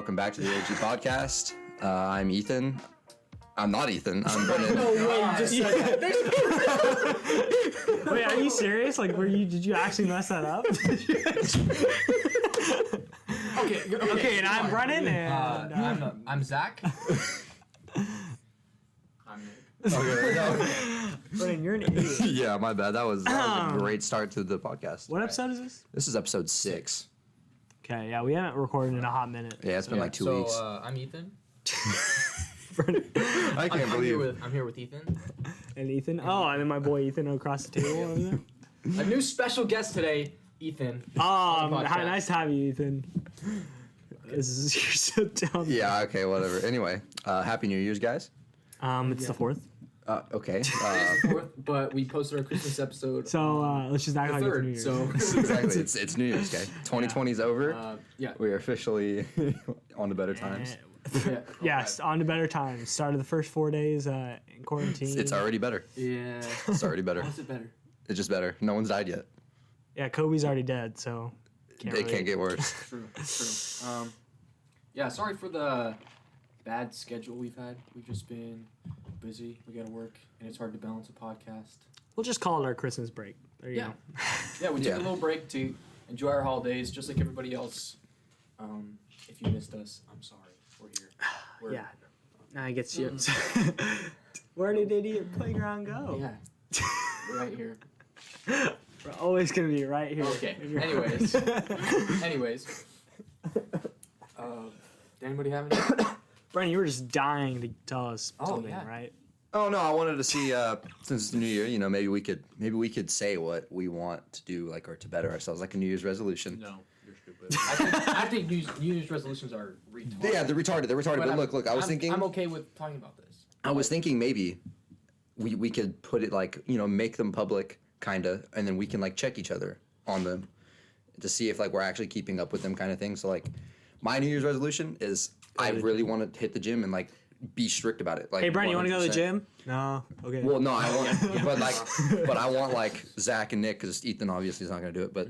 welcome back to the OG podcast. I'm Ethan. I'm not Ethan. I'm Brennan. No way, you just said that. Wait, are you serious? Like, did you actually mess that up? Okay, and I'm Brennan, and I'm Zach. I'm Nich. Brennan, you're an idiot. Yeah, my bad. That was a great start to the podcast. What episode is this? This is episode 6. Okay, yeah, we haven't recorded in a hot minute. Yeah, it's been like 2 weeks. I'm Ethan. I can't believe. I'm here with Ethan. And Ethan. Oh, and then my boy Ethan across the table over there. A new special guest today, Ethan. Nice to have you, Ethan. You're so dumb. Yeah, okay, whatever. Anyway, Happy New Year's, guys. It's the 4th. Okay. Fourth, but we posted our Christmas episode. So let's just act like it's New Year's. So Exactly. It's New Year's, okay? 2020's over. yeah. We are officially on to better times. Yeah. Yes, on to better times. Started the first 4 days in quarantine. It's already better. Yeah. It's already better. How's it better? It's just better. No one's died yet. Yeah, Kobe's already dead, so It can't get worse. True. Yeah. Sorry for the bad schedule we've had. We've just been busy. We gotta work, and it's hard to balance a podcast. we'll just call it our Christmas break. There you go. Yeah, we took Yeah. a little break to enjoy our holidays, just like everybody else. If you missed us, I'm sorry. We're here. Yeah. Now I get you. Where did Idiot Playground go? Yeah. We're right here. We're always gonna be right here. Okay. Anyways. Did anybody have any? Brennan, you were just dying to tell us something, yeah. right? Oh no, I wanted to see since it's the new year, maybe we could say what we want to do, like, or to better ourselves, like a New Year's resolution. No, you're stupid. I think New Year's resolutions are retarded. Yeah, they're retarded. But look, I was thinking. I'm okay with talking about this. I was thinking maybe we could put it like, make them public, kinda, and then we can like check each other on them to see if like we're actually keeping up with them, kind of thing. So like, my New Year's resolution is I really want to hit the gym and like be strict about it. Like, Hey, Brennan, you want to go to the 100%. gym? No. Okay. Well, no, I want, but I want like Zach and Nick, because Ethan obviously is not gonna do it, but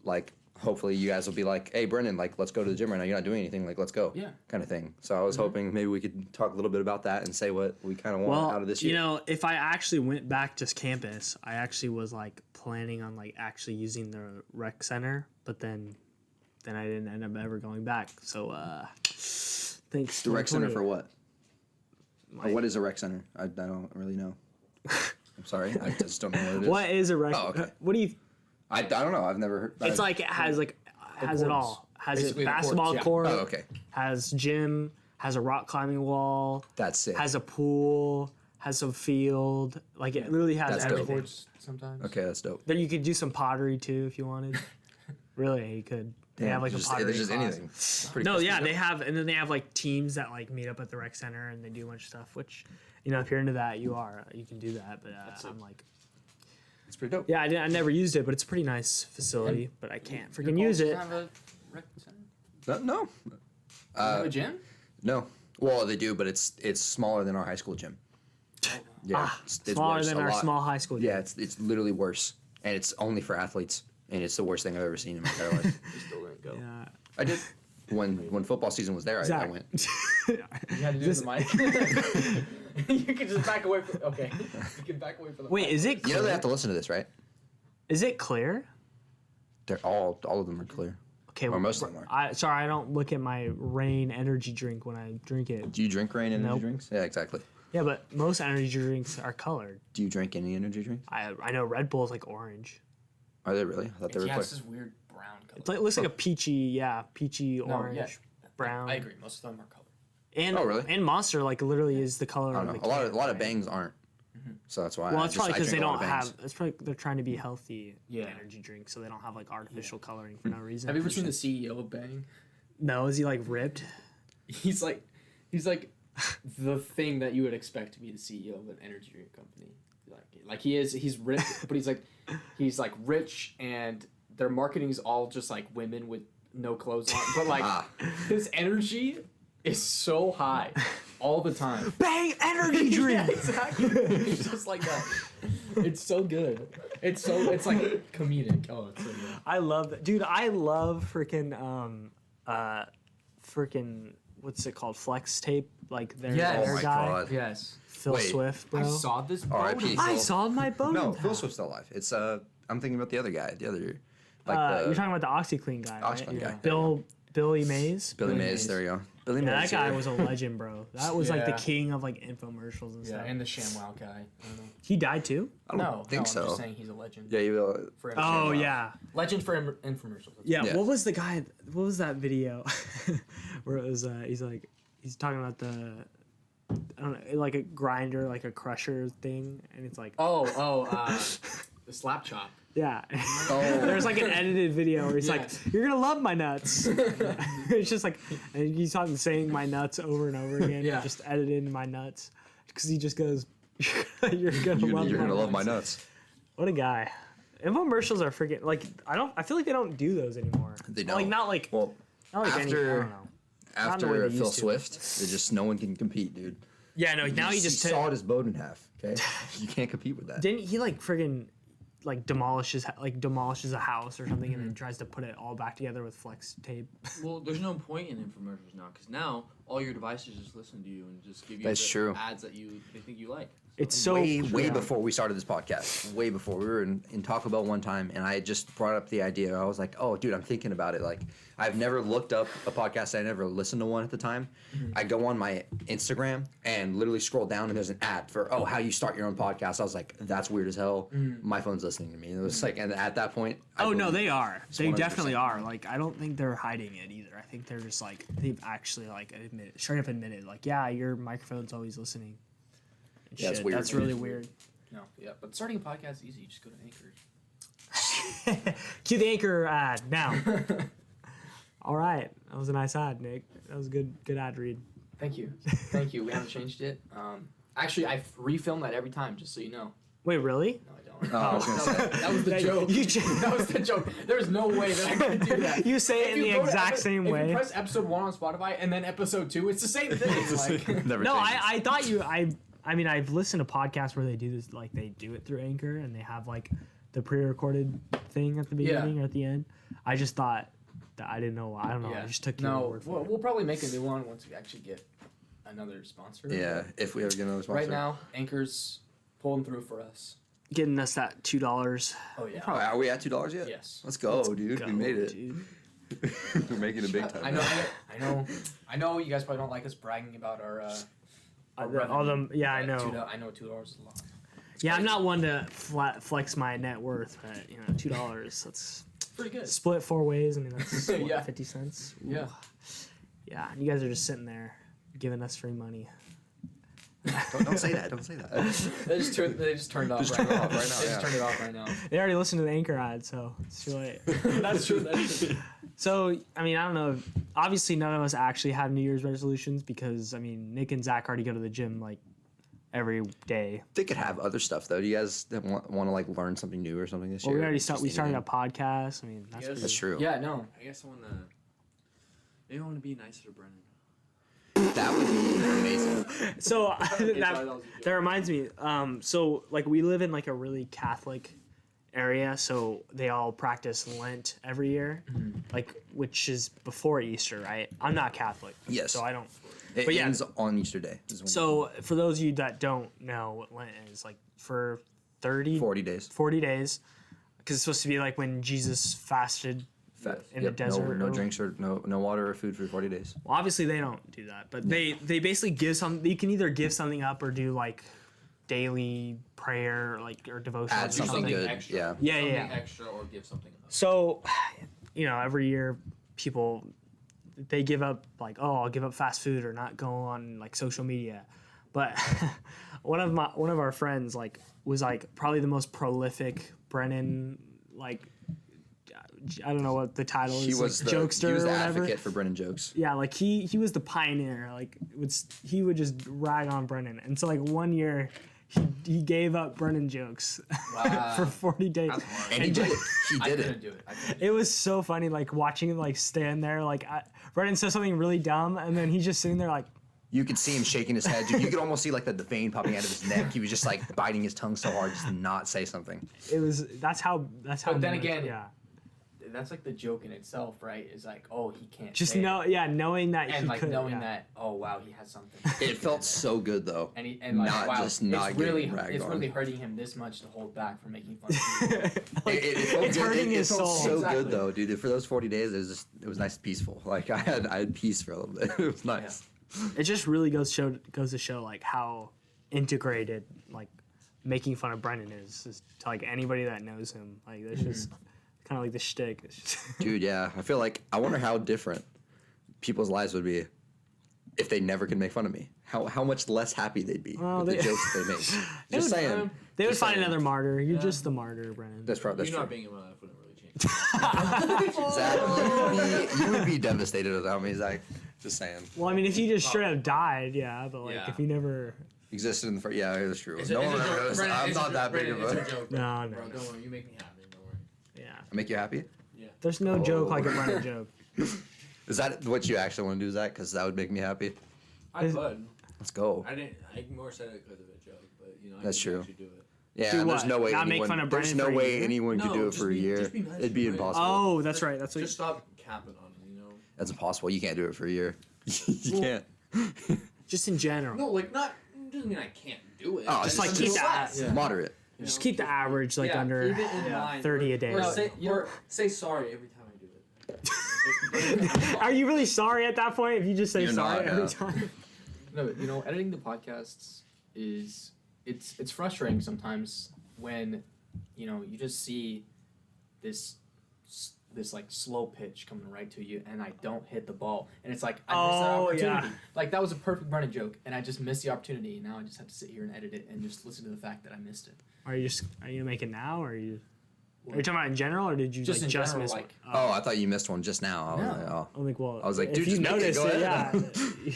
like hopefully you guys will be like, hey, Brennan, like let's go to the gym right now. You're not doing anything, like let's go. Yeah. Kind of thing. So I was hoping maybe we could talk a little bit about that and say what we kind of want out of this year. If I actually went back to campus, I actually was like planning on like actually using the rec center, but then I didn't end up ever going back. So thanks. The rec center for what? Like, Or what is a rec center? I don't really know. I'm sorry, I just don't know what it is. What is a rec? Oh, okay. What do you? I don't know. I've never heard. It's like it has it all. Has Basically a the basketball courts, yeah. court. Oh, okay. Has gym. Has a rock climbing wall. That's it. Has a pool. Has some field. Like it literally has That's dope. everything. Sports sometimes. Okay, that's dope. Then you could do some pottery too if you wanted. Really, you could. They have like a pottery There's just class. anything. It's pretty No, cool. yeah, they have, and then they have like teams that like meet up at the rec center and they do a bunch of stuff. Which, if you're into that, you can do that. But I'm like, It's pretty dope. yeah, I never used it, but it's a pretty nice facility. But I can't freaking use it. Have a rec center? No. You have a gym? No. Well, they do, but it's smaller than our high school gym. Yeah, it's Smaller worse, than a our lot. small high school. Gym. Yeah, it's literally worse, and it's only for athletes, and it's the worst thing I've ever seen in my entire life. You still didn't go. Yeah. I did when football season was there. I Zach. went. You had to do the mic. You can just back away from. Okay. You can back away from the. Wait, mic. is it You clear? know they have to listen to this, right? Is it clear? They're all of them are clear. Okay, Or most of them are. Sorry, I don't look at my Rain energy drink when I drink it. Do you drink Rain energy Nope. drinks? Yeah, exactly. Yeah, but most energy drinks are colored. Do you drink any energy drinks? I know Red Bull is like orange. Are they really? I thought they were Yeah, clear. it's this weird brown color. It looks like a peachy orange, yeah. brown. I agree. Most of them are colored. And Oh, really? And Monster like literally is the color. I of don't know. the A lot can, of right? bangs aren't. So that's why. Well, it's probably because they don't have. have. It's probably they're trying to be healthy Yeah. energy drinks, so they don't have like artificial coloring for no reason. Have you ever seen the CEO of Bang? No, is he like ripped? He's like the thing that you would expect to be the CEO of an energy drink company. Like he's rich, but he's like rich, and their marketing is all just like women with no clothes on. But like his energy is so high all the time. Bang energy drink. Yeah, exactly. It's just like that. It's so good. It's like comedic. Oh, it's so good. I love that, dude. I love freaking freaking what's it called? Flex tape, like their Yes. their Oh my guy, God. Yes. Phil Wait, Swift, bro. I saw this. R.I.P. boat. I Phil. saw my boat. No, Phil Swift's still alive. It's I'm thinking about the other guy, the other You're talking about the OxyClean guy, right? OxyClean guy. Billy Mays. Billy Billy Mays. Mays. There you go. Billy Yeah, Mays. that guy yeah. was a legend, bro. That was like the Yeah. king of like infomercials and Yeah, stuff. and the ShamWow guy. I don't know. He died too. I don't No, think I'm so. just saying he's a legend. Yeah, you. For Oh ShamWow. yeah, Legend for infomercials. yeah. Yeah. What was the guy? What was that video where it was? He's talking about the. I don't know, like a grinder, like a crusher thing, and it's like, The slap chop. yeah. Oh. There's like an edited video where he's Yeah. like, "You're gonna love my nuts." It's just like, and he's talking saying my nuts over and over again. Yeah. Just edited in my nuts because he just goes, "You're gonna love You're my gonna love my nuts." nuts. What a guy. Infomercials are freaking like I feel like they don't do those anymore. They Like don't. not like Well, not like any, I after- don't know. Not the way after they Phil used to. Swift, they just no one can compete, dude. Yeah, no. Now he just sawed his boat in half. Okay, you can't compete with that. didn't he like friggin' like demolishes a house or something and then tries to put it all back together with flex tape. Well, there's no point in infomercials now because now all your devices just listen to you and just give you That's the true. ads that they think you like. It's so way yeah. before we started this podcast. Way before we were in Taco Bell one time, and I just brought up the idea. I was like, "Oh, dude, I'm thinking about it. Like, I've never looked up a podcast. I never listened to one at the time. I go on my Instagram and literally scroll down, and there's an ad for how you start your own podcast. I was like, that's weird as hell. My phone's listening to me. And it was like, and at that point, I Oh no, believed they it. are. They 100%. definitely are. Like I don't think they're hiding it either. I think they're just like they've actually like straight up admitted like yeah, your microphone's always listening. And Yeah, it's shit. weird. That's really weird. No, yeah, but starting a podcast is easy. You just go to Anchor. Cue the Anchor ad now. All right, that was a nice ad, Nick. That was a good ad read. Thank you. Thank you. We haven't changed it. Actually, I refilm that every time, just so you know. Wait, really? No, I don't. Oh, I was gonna say. That was the joke. You That was the joke. There's no way that I could do that. You say it If in you the go to exact same If way. you press episode 1 on Spotify and then episode 2, it's the same thing. Like, Never No, changes. I thought you. I mean, I've listened to podcasts where they do this, like they do it through Anchor, and they have like the pre-recorded thing at the beginning or at the end. I just thought that I didn't know. I don't know. I just took your no, word for it. we'll probably make a new one once we actually get another sponsor. Yeah, if we ever get another sponsor. Right now, Anchor's pulling through for us. Getting us that $2. Oh yeah. Are we at $2 yet? Yes. Let's go, dude. We made it. Dude. We're making it big time. I know. You guys probably don't like us bragging about our. All them. Yeah, I know. I know $2 is a lot. Yeah, I'm not one to flex my net worth, but you know, $2. That's Pretty good. split 4 ways. I mean, that's what, Yeah. 50 cents. Ooh. Yeah. Yeah, and you guys are just sitting there giving us free money. Don't say that. Don't say that. They just turned off Just right turn it now. off right now, They yeah. just turned it off right now. They already listened to the Anchor ad, so it's too late. That's true. That's true. So, I mean, I don't know. Obviously, none of us actually have New Year's resolutions because, I mean, Nick and Zach already go to the gym like every day. They could have other stuff though. Do you guys want to like learn something new or something this Well, year? we already Just we started a anything? podcast. I mean, that's Yes. That's true. Yeah. No. I guess I want to. Maybe I want to be nicer to Brennan. That would be amazing. so sorry, that that, was a joke. that reminds me. So like we live in like a really Catholic area, so they all practice Lent every year, like which is before Easter, right? I'm not Catholic, Yes. so I don't. It But yeah. ends on Easter Day. is when- So for those of you that don't know what Lent is, like for 40 days. 40 days, because it's supposed to be like when Jesus fasted in the desert. No or- drinks or no water or food for 40 days. Well, obviously they don't do that, but they basically give some. You can either give something up or do like daily prayer, like or devotion. Add or something good. extra. Yeah. Yeah, something yeah. extra or give something else. So, you know, every year people they give up like, oh, I'll give up fast food or not go on like social media. But one of our friends like was like probably the most prolific Brennan like I don't know what the title He is, was like, the jokester he was or the whatever. advocate for Brennan jokes. Yeah, like he was the pioneer. Like he would just rag on Brennan, and so like one year he gave up Brennan jokes Wow. for 40 days. That's hard. And he did it. He I did couldn't it. do it. I couldn't. It was so funny, like watching him like stand there. Like Brennan says something really dumb, and then he's just sitting there like, You could see him shaking his head. Dude, you could almost see like the vein popping out of his neck. He was just like biting his tongue so hard just to not say something. it was. That's how. But then again, yeah. that's like the joke in itself, right? Is like, oh, he can't. Just say know, it. yeah, knowing that And he like could, knowing yeah. that, oh wow, he has something. It felt so good though. And and like, not wow, just not it's getting really ragged it's on. really hurting him this much to hold back from making fun of people. Like, It felt it's good. hurting it his felt soul. so Exactly. good though, dude. For those 40 days, it was nice and peaceful. Like I had peace for a little bit. It was nice. It just really goes to show like how integrated like making fun of Brennan is to like anybody that knows him. Like that's just kind of like the shtick. It's just Dude, yeah. I feel like I wonder how different people's lives would be if they never could make fun of me. How much less happy they'd be Well, with the they- jokes that they make. They Just would- saying. they would Just find saying. another martyr. You're just the martyr, Brennan. That's probably You true. not being in my life wouldn't really change. Zach, you would be devastated without me, Zach. Just saying. Well, I mean, if you just straight up died, yeah, but like Yeah. if you never, Existed in the first. Yeah, that's true. It's No a one ever joke. knows. Brennan, I'm it's not a that big Brennan, of a. It's a joke, bro. No, no, Bro, no. don't worry. You make me happy. Don't worry. yeah, I make you happy? there's no joke Oh. like a Brennan joke. Is that what you actually want to do, Zach? Because that would make me happy. I Is- could. Let's go. I more said it because of a joke, but you know, I That's could true. actually do it. Yeah, Do and there's what? no way Not make anyone. fun of There's Brennan no for a way year? anyone could No, do it just for a be- year. just be nice It'd be to Brennan. impossible. Oh, that's right. That's what. Just stop capping on him, you know. That's impossible. You can't do it for a year. You can't. Just in general. No, like not doesn't mean I can't do it. Oh, Just, it's like, keep that- Yeah. Moderate. You Just know, keep the average like yeah, under keep it in line. 30 a day. Or or say, something. or say sorry every time I do it. Are you really sorry at that point if you just say You're sorry not, every yeah. time? No, you know, editing the podcasts is it's frustrating sometimes when, you know, you just see this like slow pitch coming right to you and I don't hit the ball and it's like I missed that Oh, opportunity. yeah. Like that was a perfect Brennan joke and I just missed the opportunity and now I just have to sit here and edit it and just listen to the fact that I missed it. Are you gonna make it now, or are you talking about in general, or did you Just like in just general, miss like- one? Oh, I thought you missed one just now. I was No. like, oh, I'm like, well, I was like, if dude, you just make it, noticed go it, ahead. yeah,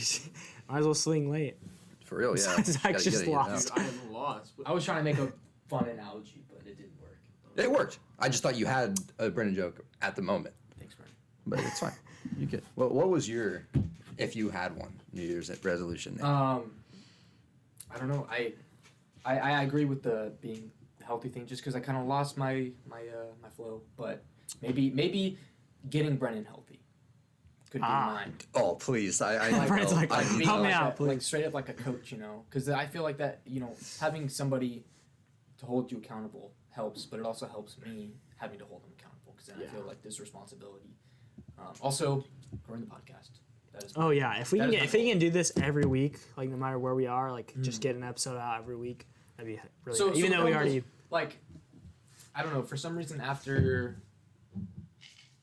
might as well swing late. for real, yeah. Zach's Gotta just get it, you know. lost. Dude, I am lost. I was trying to make a fun analogy, but it didn't work. It worked. I just thought you had a Brennan joke at the moment, Thanks, Brennan. but it's fine. You could. What was your, if you had one, New Year's resolution? Nick? I don't know. I agree with the being healthy thing, just because I kind of lost my flow. But maybe getting Brennan healthy could be mine. Oh, please! I Brent's like, I being help me like out, please. like straight up like a coach, you know, because I feel like that, you know, having somebody to hold you accountable helps, but it also helps me having to hold them accountable because then I feel like this responsibility. Also, growing the podcast. That is Oh yeah, if we That can is my if we goal. can do this every week, like no matter where we are, like just get an episode out every week, that'd be really. Even though we already. like, I don't know, for some reason after,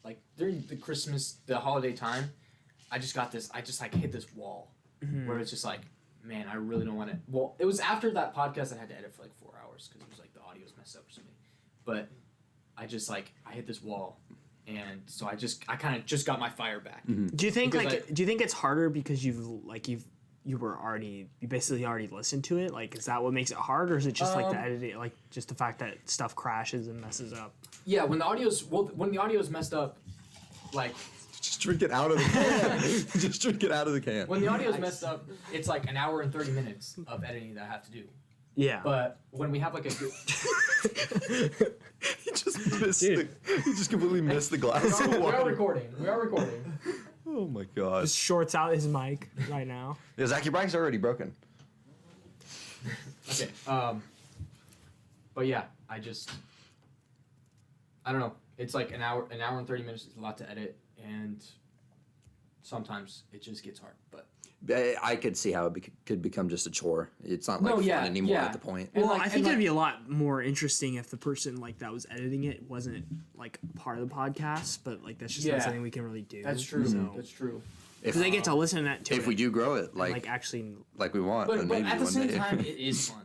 like during the Christmas, the holiday time, I just like hit this wall where it's just like, man, I really don't want to. Well, it was after that podcast I had to edit for like 4 hours because it was like the audio's messed up or something. But I hit this wall, and so I kind of just got my fire back. Do you think Because do you think it's harder because you basically already listened to it? Like, is that what makes it hard, or is it just like the editing, like just the fact that stuff crashes and messes up? Yeah, when the audio's messed up, like. just drink it out of the can. Just drink it out of the can. When the audio's messed up, it's like an hour and 30 minutes of editing that I have to do. Yeah. But when we have like a good... He just missed. Dude. He just completely missed the glass of we are water. recording. We are recording. Oh my god. just shorts out his mic right now. Yeah, Zach, your mic's already broken. Okay. But yeah, I don't know. It's like an hour and 30 minutes is a lot to edit, and sometimes it just gets hard. But I could see how it could become just a chore. It's not like No, yeah, fun anymore yeah. at the point. And Well, like- I and think like- it'd be a lot more interesting if the person like that was editing it wasn't like part of the podcast, but like that's just Yeah. not something we can really do. that's true. So, That's true. If, because they get to listen to if we do grow it, and, like actually. we want, But, then but maybe at the one same day. time, it is fun.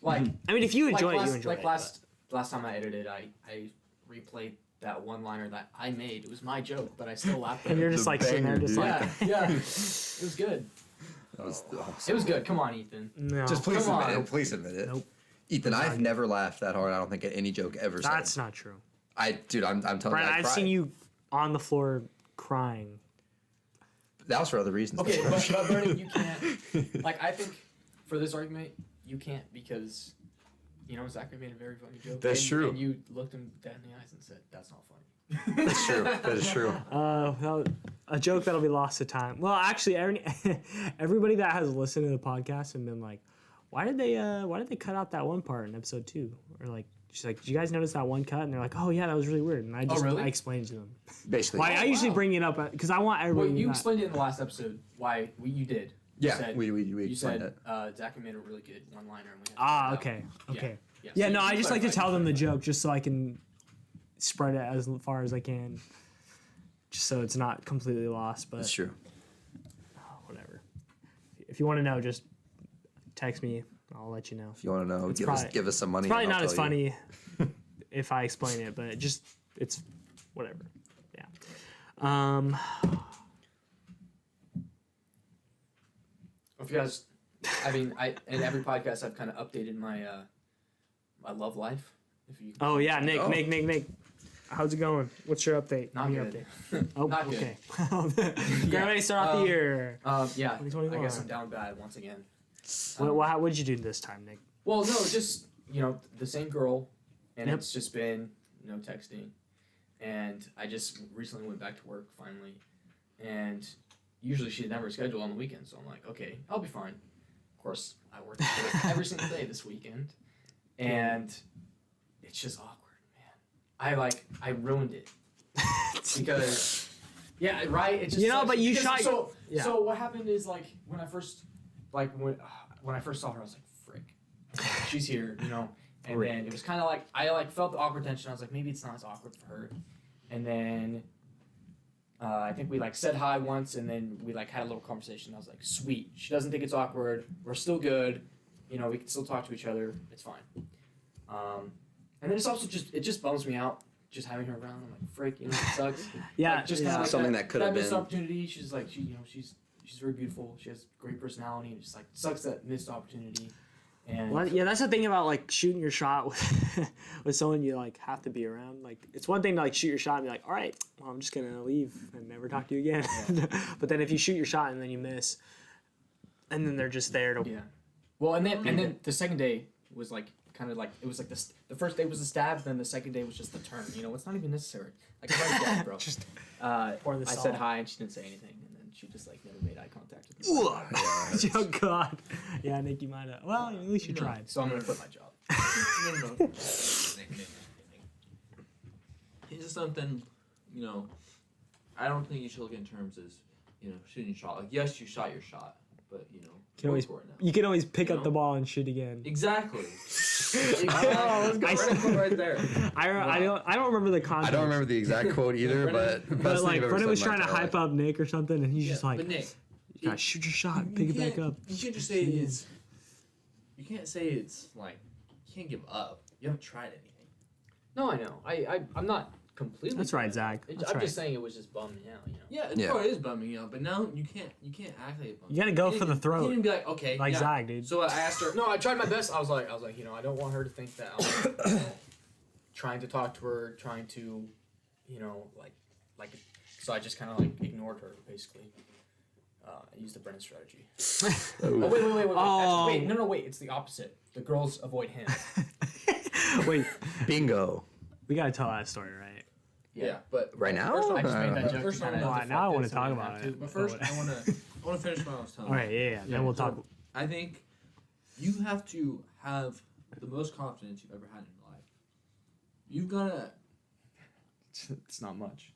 Like, I mean, if you enjoy it, last, you enjoy like it. last time I edited, I replayed that one-liner that I made. It was my joke, but I still laughed at And you're it. just The like sitting there, banger, just dude. like, Yeah, it was good. That was It awesome. was good. Come on, Ethan. no, Just please Come admit on. it. Please admit it. Nope. Ethan, It's I've not never laughed that hard. I don't think at any joke ever said. that's not true. Dude, I'm telling Brian, you, I I've cried. seen you on the floor crying. That was for other reasons. Okay, but Brennan, you can't. Like, I think for this argument, you can't because, you know, Zachary made a very funny joke. That's and, true. And you looked him dead in the eyes and said, "That's not funny." That's true. That is true. A joke that'll be lost to time. Well, actually, everybody that has listened to the podcast and been like, why did they cut out that one part in episode 2? Or like, she's like, did you guys notice that one cut? And they're like, oh yeah, that was really weird. And I explained to them. Basically. Well, I usually bring it up because I want everybody. Well, you explained it in the last episode. Why you did. You Yeah, said, we You explained said it. Zach made a really good one-liner. And we had to cut it out. Okay. Yeah, Yeah, so no, you I just like to clarified tell them the it. joke just so I can spread it as far as I can, just so it's not completely lost. But That's true. whatever. If you want to know, just text me. I'll let you know. If you want to know, probably- give us some money. It's probably and I'll not as tell you. funny if I explain it, but it's whatever. Yeah. If you guys, I mean, in every podcast I've kind of updated my my love life. If you. Oh yeah, Nick, Oh. Nick. How's it going? What's your update? Not Your good. update. Oh, Not good. okay. Get ready to start off the year. Yeah. 2021. I guess I'm down bad once again. What did you do this time, Nick? Well, no, just the same girl, and Yep. it's just been no texting, and I just recently went back to work finally, and usually she'd never schedule on the weekend, so I'm like, okay, I'll be fine. Of course, I worked every single day this weekend, and it's just awkward, man. I ruined it because, yeah, right. It just sucks. but you Because- shot. So what happened is when I first when I first saw her, I was like, frick, she's here, And then it was kind of like I felt the awkward tension. I was like, maybe it's not as awkward for her. And then I think we said hi once, and then we had a little conversation. I was like, sweet, she doesn't think it's awkward. We're still good. We can still talk to each other. It's fine. And then it's also just bums me out just having her around. I'm like, frick, it sucks. Yeah, just yeah. kinda like Something that could have missed been. opportunity. She's like she's very beautiful. She has great personality. And just sucks that missed opportunity. And Well, yeah, that's the thing about shooting your shot with someone you have to be around. It's one thing to shoot your shot and be like, all right, well, I'm just gonna leave and never talk to you again. But then if you shoot your shot and then you miss, and then they're just there to yeah. Well, and then the second day was kind of it was the first day was the stab, then the second day was just the turn. It's not even necessary. I've already done it, bro. just Or the I salt. said hi and she didn't say anything, and then she just never made eye contact with me. oh god, yeah, Nick, you might have. Well, at least you tried. So I'm gonna quit my job. No. It's just something, I don't think you should look in terms as, shooting your shot. Yes, you shot your shot, but, Can always- for it now. You can always pick You up the know? ball and shoot again. Exactly. Oh, right there. I don't remember the context. I don't remember the exact quote either, but But best thing I've ever Brennan said was in my trying to entire hype life. up Nick or something, and he's just like, But Nick, you gotta shoot your shot, and pick it back up. You can't just say it's. You can't say it's you can't give up. You haven't tried anything. No, I know. I'm not completely. That's right, bummed out. Zach. That's I'm right. just saying it was just bumming me out. Yeah, Yeah. probably is bumming you out, but now you can't act like it bumming. You gotta go can't for the even- throat. You can't even be like, okay, Like yeah. Zach, dude. So I asked her. No, I tried my best. I was like, I don't want her to think that I'm trying to talk to her, trying to, so I just kind of ignored her basically. I used the Brennan strategy. Oh wait. Oh. Actually, wait, no, wait. It's the opposite. The girls avoid him. Wait, Bingo. we gotta tell that story, right? Yeah, but Right now? First, I just made that joke. First to I kinda wanna- now I deflect wanna it so talk we don't about have it. to. But first, I want to finish what I was telling All you. right, yeah. Then we'll talk. I think you have to have the most confidence you've ever had in your life. You've gotta. It's not much.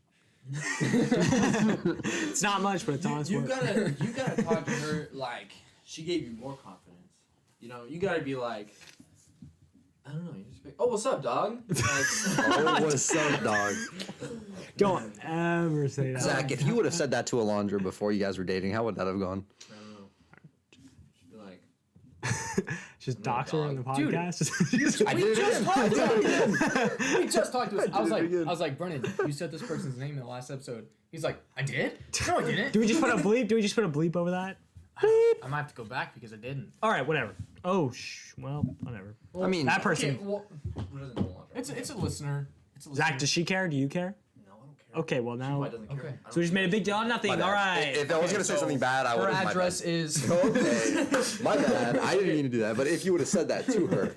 It's not much, but it's honest You work. gotta talk to her like she gave you more confidence. You gotta be like, I don't know. You just be, oh, what's up, dog? Like, Oh, what's up, dog? Don't ever say that. Zach, if you would have said that to Alondra before you guys were dating, how would that have gone? I don't know. Just be like, Just I'm dox not her on the dog. Dude, podcast. I did it again. We just talked to us. I was did it like, again. Brennan, you said this person's name in the last episode. He's like, I did? No, I didn't. Do we just put a bleep? Do we just put a bleep over that? I might have to go back because I didn't. All right, whatever. Oh, well, whatever. I mean, That person. Okay, well, who doesn't know Alondra? it's a listener. It's a listener. Zach, does she care? Do you care? No, I don't care. Okay, well She now. probably doesn't care. Okay. I So we don't just made a care. big deal out of nothing. My bad. All right. If I was gonna say so something bad, I would Her have. address is. Okay, my bad. I didn't mean to do that. But if you would have said that to her,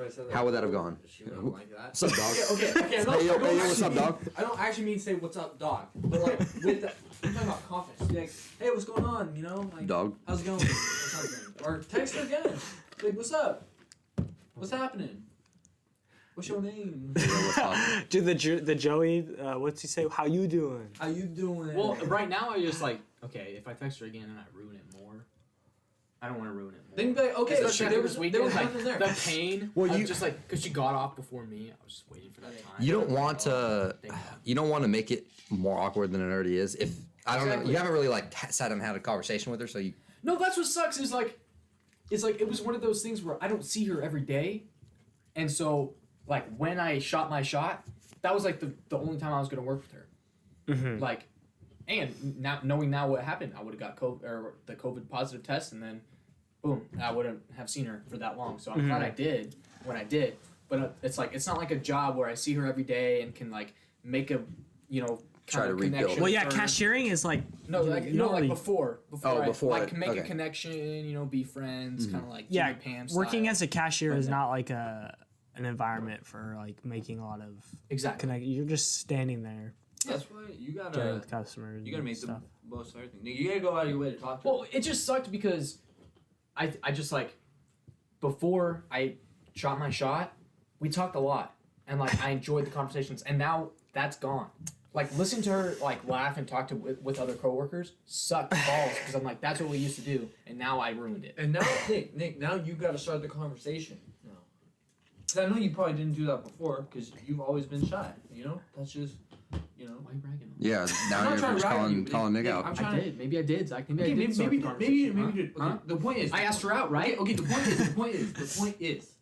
Probably said How would that have gone? She wouldn't like that. What's up, dog? Okay. I'm not, Hey, yo, I don't hey, yo, what's actually up, dog? mean- I don't actually mean say what's up, dog. But like with the, I'm talking about confidence. Be like, hey, what's going on? You know, like, Dog. how's it going? Or something. Or text her again. Like, what's up? What's happening? What's your name? Dude, the Joey, what's he say? How you doing? How you doing? Well, right now I just like, okay, if I text her again and I ruin it more, I don't want to ruin it more. then be like, okay, Especially sure, after there this was there was like, nothing there. the pain. Well, Well, you- just like because she got off before me, I was just waiting for that time. You don't want to. Thank God. You don't want to make it more awkward than it already is. If I don't know, Exactly. you haven't really like sat down and had a conversation with her, so you. No, that's what sucks. Is like, it's like it was one of those things where I don't see her every day, and so like when I shot my shot, that was like the only time I was gonna work with her. Mm-hmm. Like, and now knowing now what happened, I would have got COVID or the COVID positive test, and then boom, I wouldn't have seen her for that long. So I'm glad I did when I did. But it's like it's not like a job where I see her every day and can like make a Try kind to of rebuild. connection. Well, yeah, with her. cashiering is like No, like you no, don't like really- before Oh, I, before like it, can make okay. a connection, be friends, kind of like yeah, Jimmy Pam working style. as a cashier is But- not like an environment for like making a lot of Exactly. connect. You're just standing there That's why you dealing gotta with customers. you gotta and make stuff. the most of everything. You gotta go out of your way to talk to her. Well, it just sucked because I just like before I shot my shot, we talked a lot and like I enjoyed the conversations, and now that's gone. Like listening to her like laugh and talk to with other coworkers sucked balls because I'm like that's what we used to do, and now I ruined it. And now, Nick, now you got to start the conversation. No, because I know you probably didn't do that before because you've always been shy. You know, that's just, you know. Why are you bragging? on me? Yeah, I'm now not you're trying to just rag on calling you, calling Nick Nick, out. I'm I trying to- did. Maybe I did, Zach. Maybe I Okay, did start the maybe conversation. you huh? did. Okay, Huh? the point is. I asked her out, right? Okay, the point is.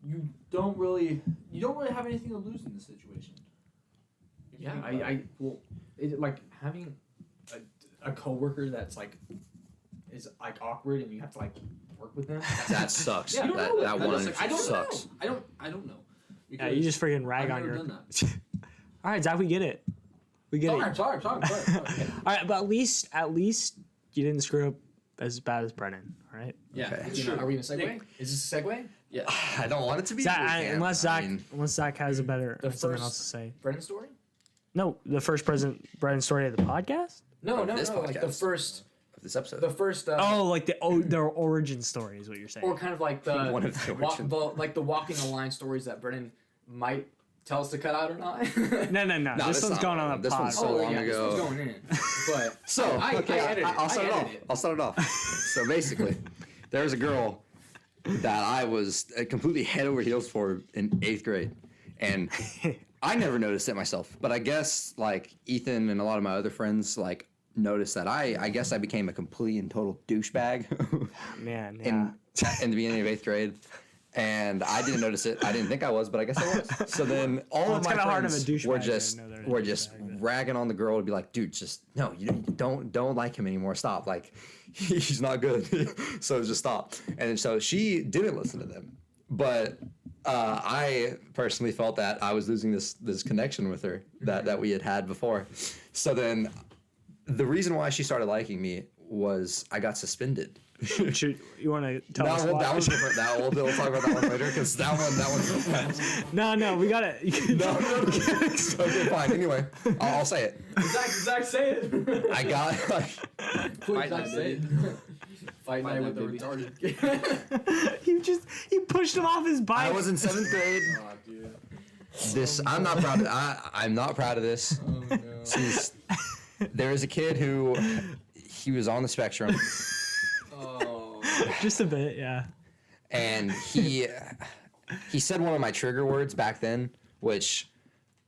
You don't really have anything to lose in this situation. If you Yeah, think about it. I well, it, like having a coworker that's like is like awkward and you have to like work with them. That sucks. Yeah, You don't that know that that. one I don't sucks. know. I don't know. Yeah, you just freaking rag I've on never your. done that. All right, Zach, we get it. We get it. Sorry. All right, but at least you didn't screw up as bad as Brennan. All right. Yeah, Okay. it's You know, true. are we gonna segue? Nick, Is this a segue? Yeah. I don't want it to be. Zach, but we can. unless I Zach mean, has a better The something first- else to say. Brennan story? No, the first Brennan story of the podcast. No, Of this like the podcast. first, of this episode. the first. Oh, like their origin story is what you're saying. or kind of like the One of the origins. like the walking the line stories that Brennan might tell us to cut out or not. No. No, This that's one's not going one. on the This pod. one's so long yeah, this ago. one's going in. But So I edited it. I'll start it I off. edited it. I'll start it off. So basically, there was a girl that I was completely head over heels for in 8th grade, and I never noticed it myself. But I guess like Ethan and a lot of my other friends like noticed that I guess I became a complete and total douchebag Man, yeah. in the beginning of 8th grade. And I didn't notice it. I didn't think I was, but I guess I was. So then all Well, of it's my kinda hard of a friends douchebag were to just know they're a were just douchebag, but- ragging on the girl to be like, dude, just no, you don't like him anymore. Stop. Like he's not good. So just stop. And so she didn't listen to them. But I personally felt that I was losing this connection with her that we had before. So then the reason why she started liking me was I got suspended. You want to tell us why? That was different. We'll talk about that one later because that one's real fast. No, we got it. No. Okay, fine. Anyway, I'll say it. Zach, say it. I got like Please, Zach, say it. Fight night with the baby. retarded. you pushed him off his bike. I was in 7th grade. Oh, dude. I'm not proud of. I'm not proud of this. Oh, no. Since there is a kid who he was on the spectrum, Oh. Just a bit, yeah. and he said one of my trigger words back then, which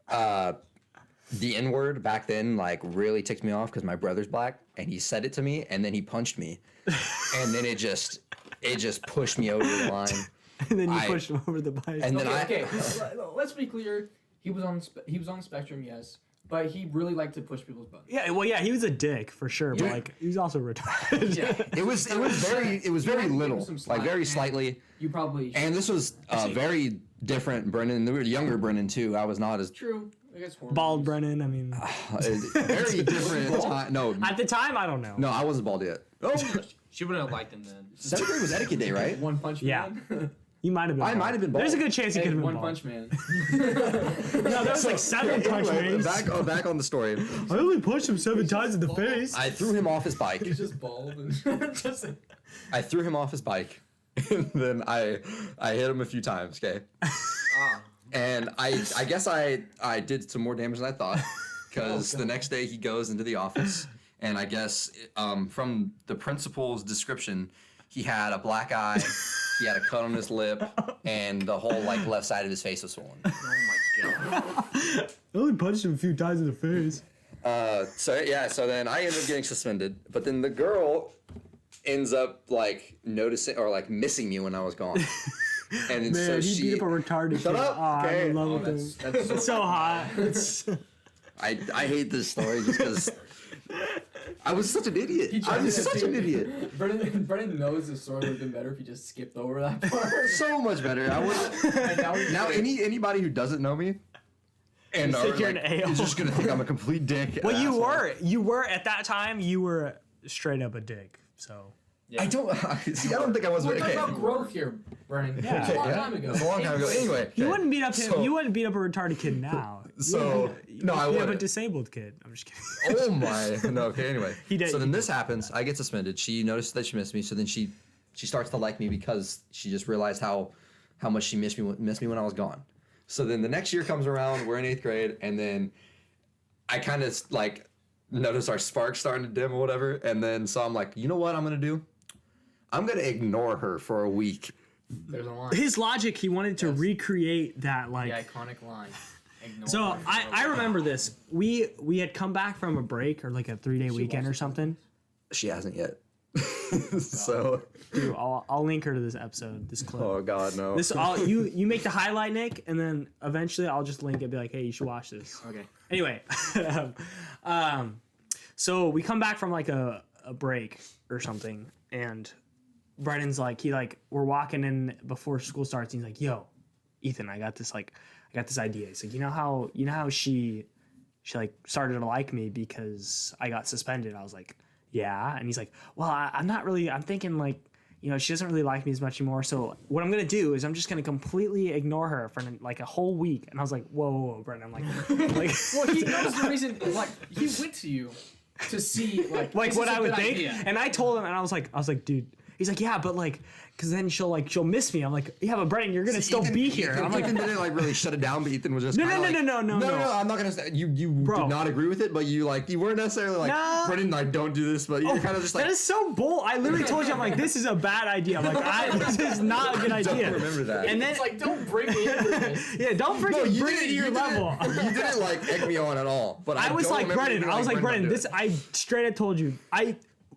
the N word back then like really ticked me off because my brother's black, and he said it to me, and then he punched me, and then it just pushed me over the line. And then you I- pushed him over the bike. And then Okay. Let's be clear. He was on the spectrum, yes, but he really liked to push people's buttons. yeah, he was a dick for sure, but Yeah. like he was also retarded. Yeah. It was very You had to give him little, some like slack, very man. slightly. You probably And this was very different Brennan. There were younger Brennan too. I was not as true. I guess hormones. Bald Brennan, I mean. very different time. No, At the time, I don't know. no, I wasn't bald yet. Oh, She wouldn't have liked him then. 7th grade was etiquette day, right? One Punch Yeah. Man. You might have been. I might have been bald. There's a good chance you Hey, could have been One bald. Punch Man. No, there was like 7 punch Anyway, mans. back on the story. I only punched him 7 times in the face. I threw him off his bike. He's just bald and just. I threw him off his bike, and then I hit him a few times. Okay. And I guess I did some more damage than I thought, because the next day he goes into the office, and I guess from the principal's description, he had a black eye, he had a cut on his lip, and the whole like left side of his face was swollen. Oh my god. I only punched him a few times in the face. So then I ended up getting suspended, but then the girl ends up like noticing or like missing me when I was gone. And then Man, so he she beat up a retarded Shut kid. up. Oh, I'm Okay. in love Oh, with him. that's It's so hot. It's, I hate this story just because I was such an idiot. I was such an idiot. Brennan knows the story would have been better if he just skipped over that part. So much better. I would And now anybody who doesn't know me and You are, think you're like, an a-hole. is just gonna think I'm a complete dick. well, and you asshole. were at that time. You were straight up a dick. So I don't see. I don't think I was. We're talking Okay. about growth here, Brennan. Yeah. It was a long Yeah, time ago. it was a long time ago. Anyway, you okay. wouldn't beat up him. So- You wouldn't beat up a retarded kid now. So, no, I beat up a wouldn't. disabled kid. I'm just kidding. Oh my! No, okay. Anyway, He did- so then he this happens. I get suspended. She noticed that she missed me. So then she starts to like me because she just realized how much she missed me when I was gone. So then the next year comes around. We're in 8th grade, and then I kind of like notice our sparks starting to dim or whatever. And then so I'm like, you know what I'm gonna do? I'm gonna ignore her for a week. There's a line. His logic, he wanted to recreate that like. The iconic line. Ignore So her. I remember this. We had come back from a break or like a 3-day weekend or something. She hasn't yet. So, Dude, I'll link her to this episode, this clip. oh god, no. This you make the highlight, Nick, and then eventually I'll just link it. Be like, hey, you should watch this. Okay. Anyway, so we come back from like a break or something, and Brennan's like, we're walking in before school starts. And he's like, yo, Ethan, I got this idea. He's like, you know how she like started to like me because I got suspended. I was like, yeah. And he's like, well, I'm thinking like, she doesn't really like me as much anymore. So what I'm going to do is I'm just going to completely ignore her for like a whole week. And I was like, whoa, Brennan. I'm like, Well, he knows the reason. Like, he went to you to see like this what is a I would good think. idea. And I told him, and I was like, dude. He's like, yeah, but like, because then she'll miss me. I'm like, yeah, but Brennan, you're gonna still be here. I'm like, Ethan didn't like really shut it down, but Ethan was just No, kinda no, like, no. No, I'm not gonna say you Bro. did not agree with it, but you weren't necessarily like No. Brennan, like don't do this, but you're kind of just like that is so bold. I literally told you, I'm like, this is a bad idea. I'm like, this is not a good I don't idea. remember that. And then, It's like, don't bring me into this. yeah, don't freaking you bring it to didn't- your you level. didn't- You didn't like egg me on at all, but I I was don't like, remember Brennan. you I was like, Brennan. don't do This, it. I straight up told you.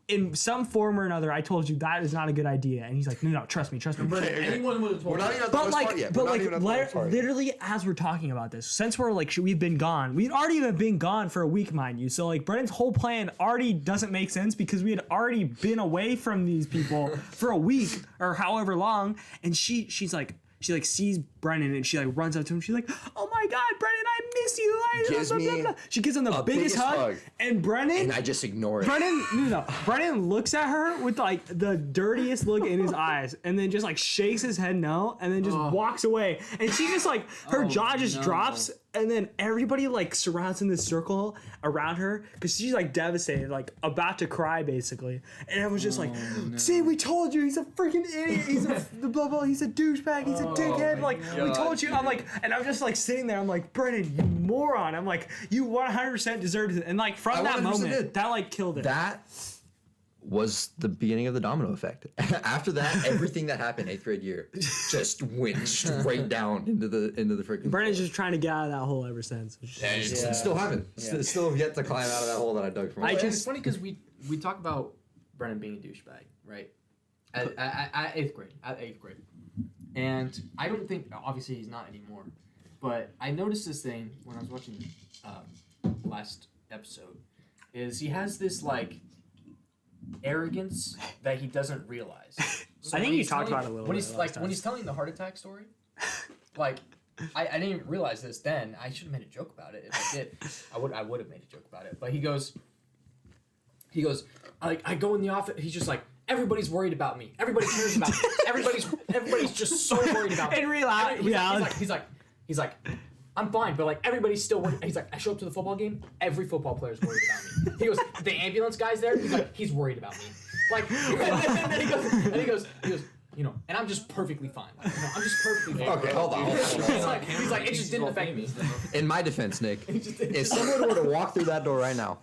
In some form or another, I told you that is not a good idea. And he's like, no, trust me. Okay. Anyone would have told We're not me. even at the But first like, part yet. but We're not even at the first part yet. literally, as we're talking about this, since we're like, we've been gone. We'd already have been gone for a week, mind you. So like, Brennan's whole plan already doesn't make sense because we had already been away from these people for a week or however long. And she sees Brennan and she like runs up to him. She's like, "Oh my God, Brennan, I miss you!" Gives me She gives him the biggest hug, and Brennan. And I just ignore it. Brennan looks at her with like the dirtiest look in his eyes, and then just like shakes his head no, and then just walks away. And she just like her jaw just drops, and then everybody like surrounds in this circle around her because she's like devastated, like about to cry basically. And everyone's just like, "See, we told you, he's a freaking idiot. He's a blah blah. He's a douchebag. He's a dickhead. Like we told you." I'm like, and I'm just like sitting there. I'm like, Brennan, you moron. I'm like, you 100% deserved it. And like from I that 100% moment, did. that like killed it. That was the beginning of the domino effect. After that, everything that happened 8th grade year just went straight down into the freaking. Brennan's just trying to get out of that hole ever since. And it's still haven't. Still have yet to climb out of that hole that I dug from. I And just- it's funny because we talk about Brennan being a douchebag, right? At eighth grade, and I don't think obviously he's not anymore, but I noticed this thing when I was watching last episode, is he has this like arrogance that he doesn't realize. So I think when you he's talked telling- about it a little when bit he's last like time. when he's telling the heart attack story, like. I didn't even realize this then. I should have made a joke about it. If I did, I would have made a joke about it. But he goes, like, I go in the office. He's just like, everybody's worried about me. Everybody cares about me. Everybody's just so worried about me. In reality, He's like, I'm fine, but like everybody's still worried. He's like, I show up to the football game, every football player's worried about me. He goes, the ambulance guy's there. He's like, he's worried about me. Like, and then he goes, you know, and I'm just perfectly fine. Like, you know, I'm just perfectly fine. Okay, hold on. He's like, it just didn't affect me. In my defense, Nick, if someone were to walk through that door right now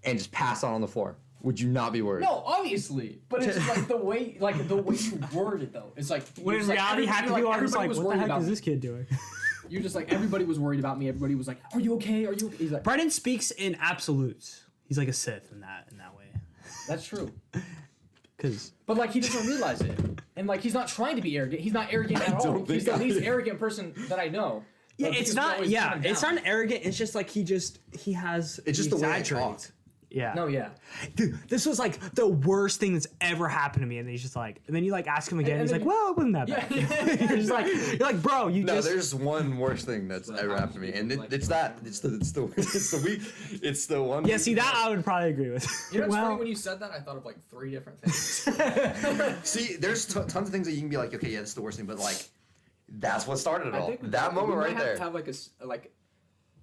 and just pass out on the floor, would you not be worried? No, obviously, but it's just like the way you word it though. It's like when in reality, half the people are just like, was what the worried heck about is me. this kid doing? You're just like, everybody was worried about me. Everybody was like, are you okay? Are you okay? He's like, Brennan speaks in absolutes. He's like a Sith in that way. that's true. Because But like he doesn't realize it, and like he's not trying to be arrogant. He's not arrogant at all. He's the least arrogant person that I know. yeah, Like, it's because we not. always Yeah, put him it's down. not arrogant. It's just like he has. It's just he the way I exaggerates. talk. Yeah. No, yeah. Dude, this was like the worst thing that's ever happened to me, and he's just like, and then you like ask him again, And he's then like, well, it wasn't that bad. Yeah. you're like, bro, you No, just. there's one worse thing that's ever happened to me, and it's the one. Yeah, see that I would probably agree with. You know what's funny? well, When you said that, I thought of like 3 different things. See, there's tons of things that you can be like, okay, yeah, this is the worst thing, but like, that's what started it all. That moment right there. Have to have like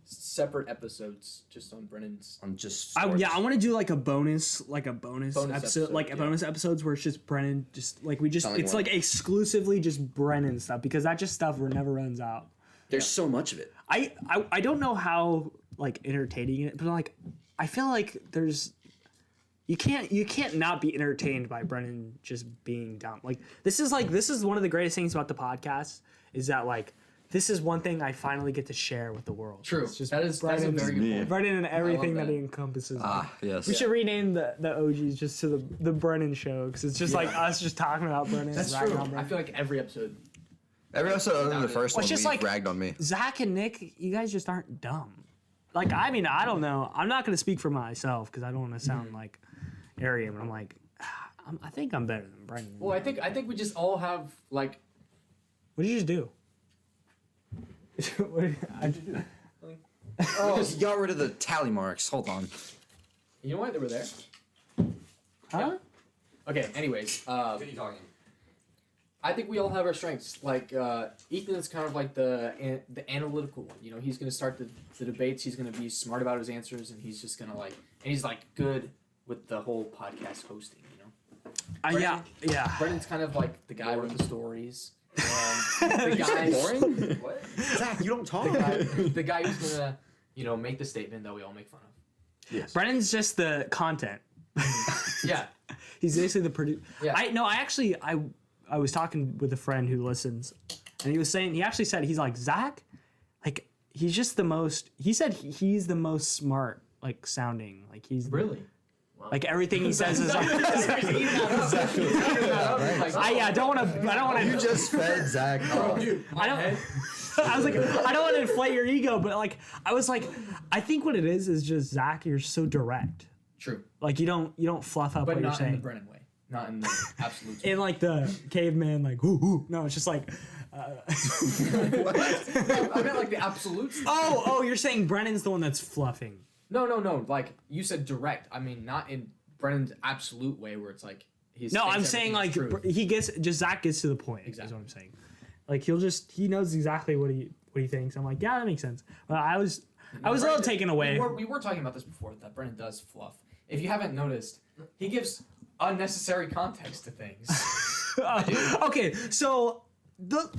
separate episodes just on Brennan's. I'm just. I want to do like a bonus Bonus episode, episode, like yeah. bonus episodes where it's just Brennan, just like we just, Sound like it's one. like exclusively just Brennan stuff because that just stuff never runs out. There's so much of it. I don't know how like entertaining it, but like I feel like there's you can't not be entertained by Brennan just being dumb. Like this is one of the greatest things about the podcast is that like this is one thing I finally get to share with the world. True. It's just That's a very good point. Brennan and everything that. that he encompasses. Yes. We should rename the OGs just to the Brennan show because it's just like us just talking about Brennan. That's ragging true. on Brennan. I feel like every episode. Every episode other than the first Well, one, it's just we like- ragged on me. Zach and Nick, you guys just aren't dumb. Like, I mean, I don't know. I'm not going to speak for myself because I don't want to sound like arrogant, but I'm like, I think I'm better than Brendan. Well, I think we just all have like. What did you just do? I just, Oh, you got rid of the tally marks. Hold on. You know why they were there? huh? Okay. Anyways, What are you talking? I think we all have our strengths. Like Ethan is kind of like the analytical one. You know, he's gonna start the debates. He's gonna be smart about his answers, and he's just gonna like, and he's like good with the whole podcast hosting. You know, Yeah. Brendan's kind of like the guy with the stories. The guy boring. What? Zach, you don't talk. The guy who's gonna, you know, make the statement that we all make fun of. Yes. Brennan's just the content. Yeah. He's basically the producer. Yeah. I was talking with a friend who listens, and he was saying, he actually said, he's like, Zach, like, he's just the most, he said he's the most smart, like, sounding. Like, he's Really. like, everything he says is like, Exactly. I don't want to, You just fed Zach. I don't, I was like, I don't want to inflate your ego, but like, I was like, I think what it is just, Zach, you're so direct. True. Like, you don't fluff up But what you're not in the saying. Brennan way. Not in the absolute. In like the caveman, like, ooh. No, it's just like, I meant like the absolute. oh, you're saying Brennan's the one that's fluffing. No. Like you said, direct. I mean, not in Brennan's absolute way, where it's like he's. No, I'm saying like Zach gets to the point. Exactly. Is what I'm saying. Like he knows exactly what he thinks. I'm like, yeah, that makes sense. But I was a little taken away. We were talking about this before that Brennan does fluff. If you haven't noticed, he gives unnecessary context to things. Okay, so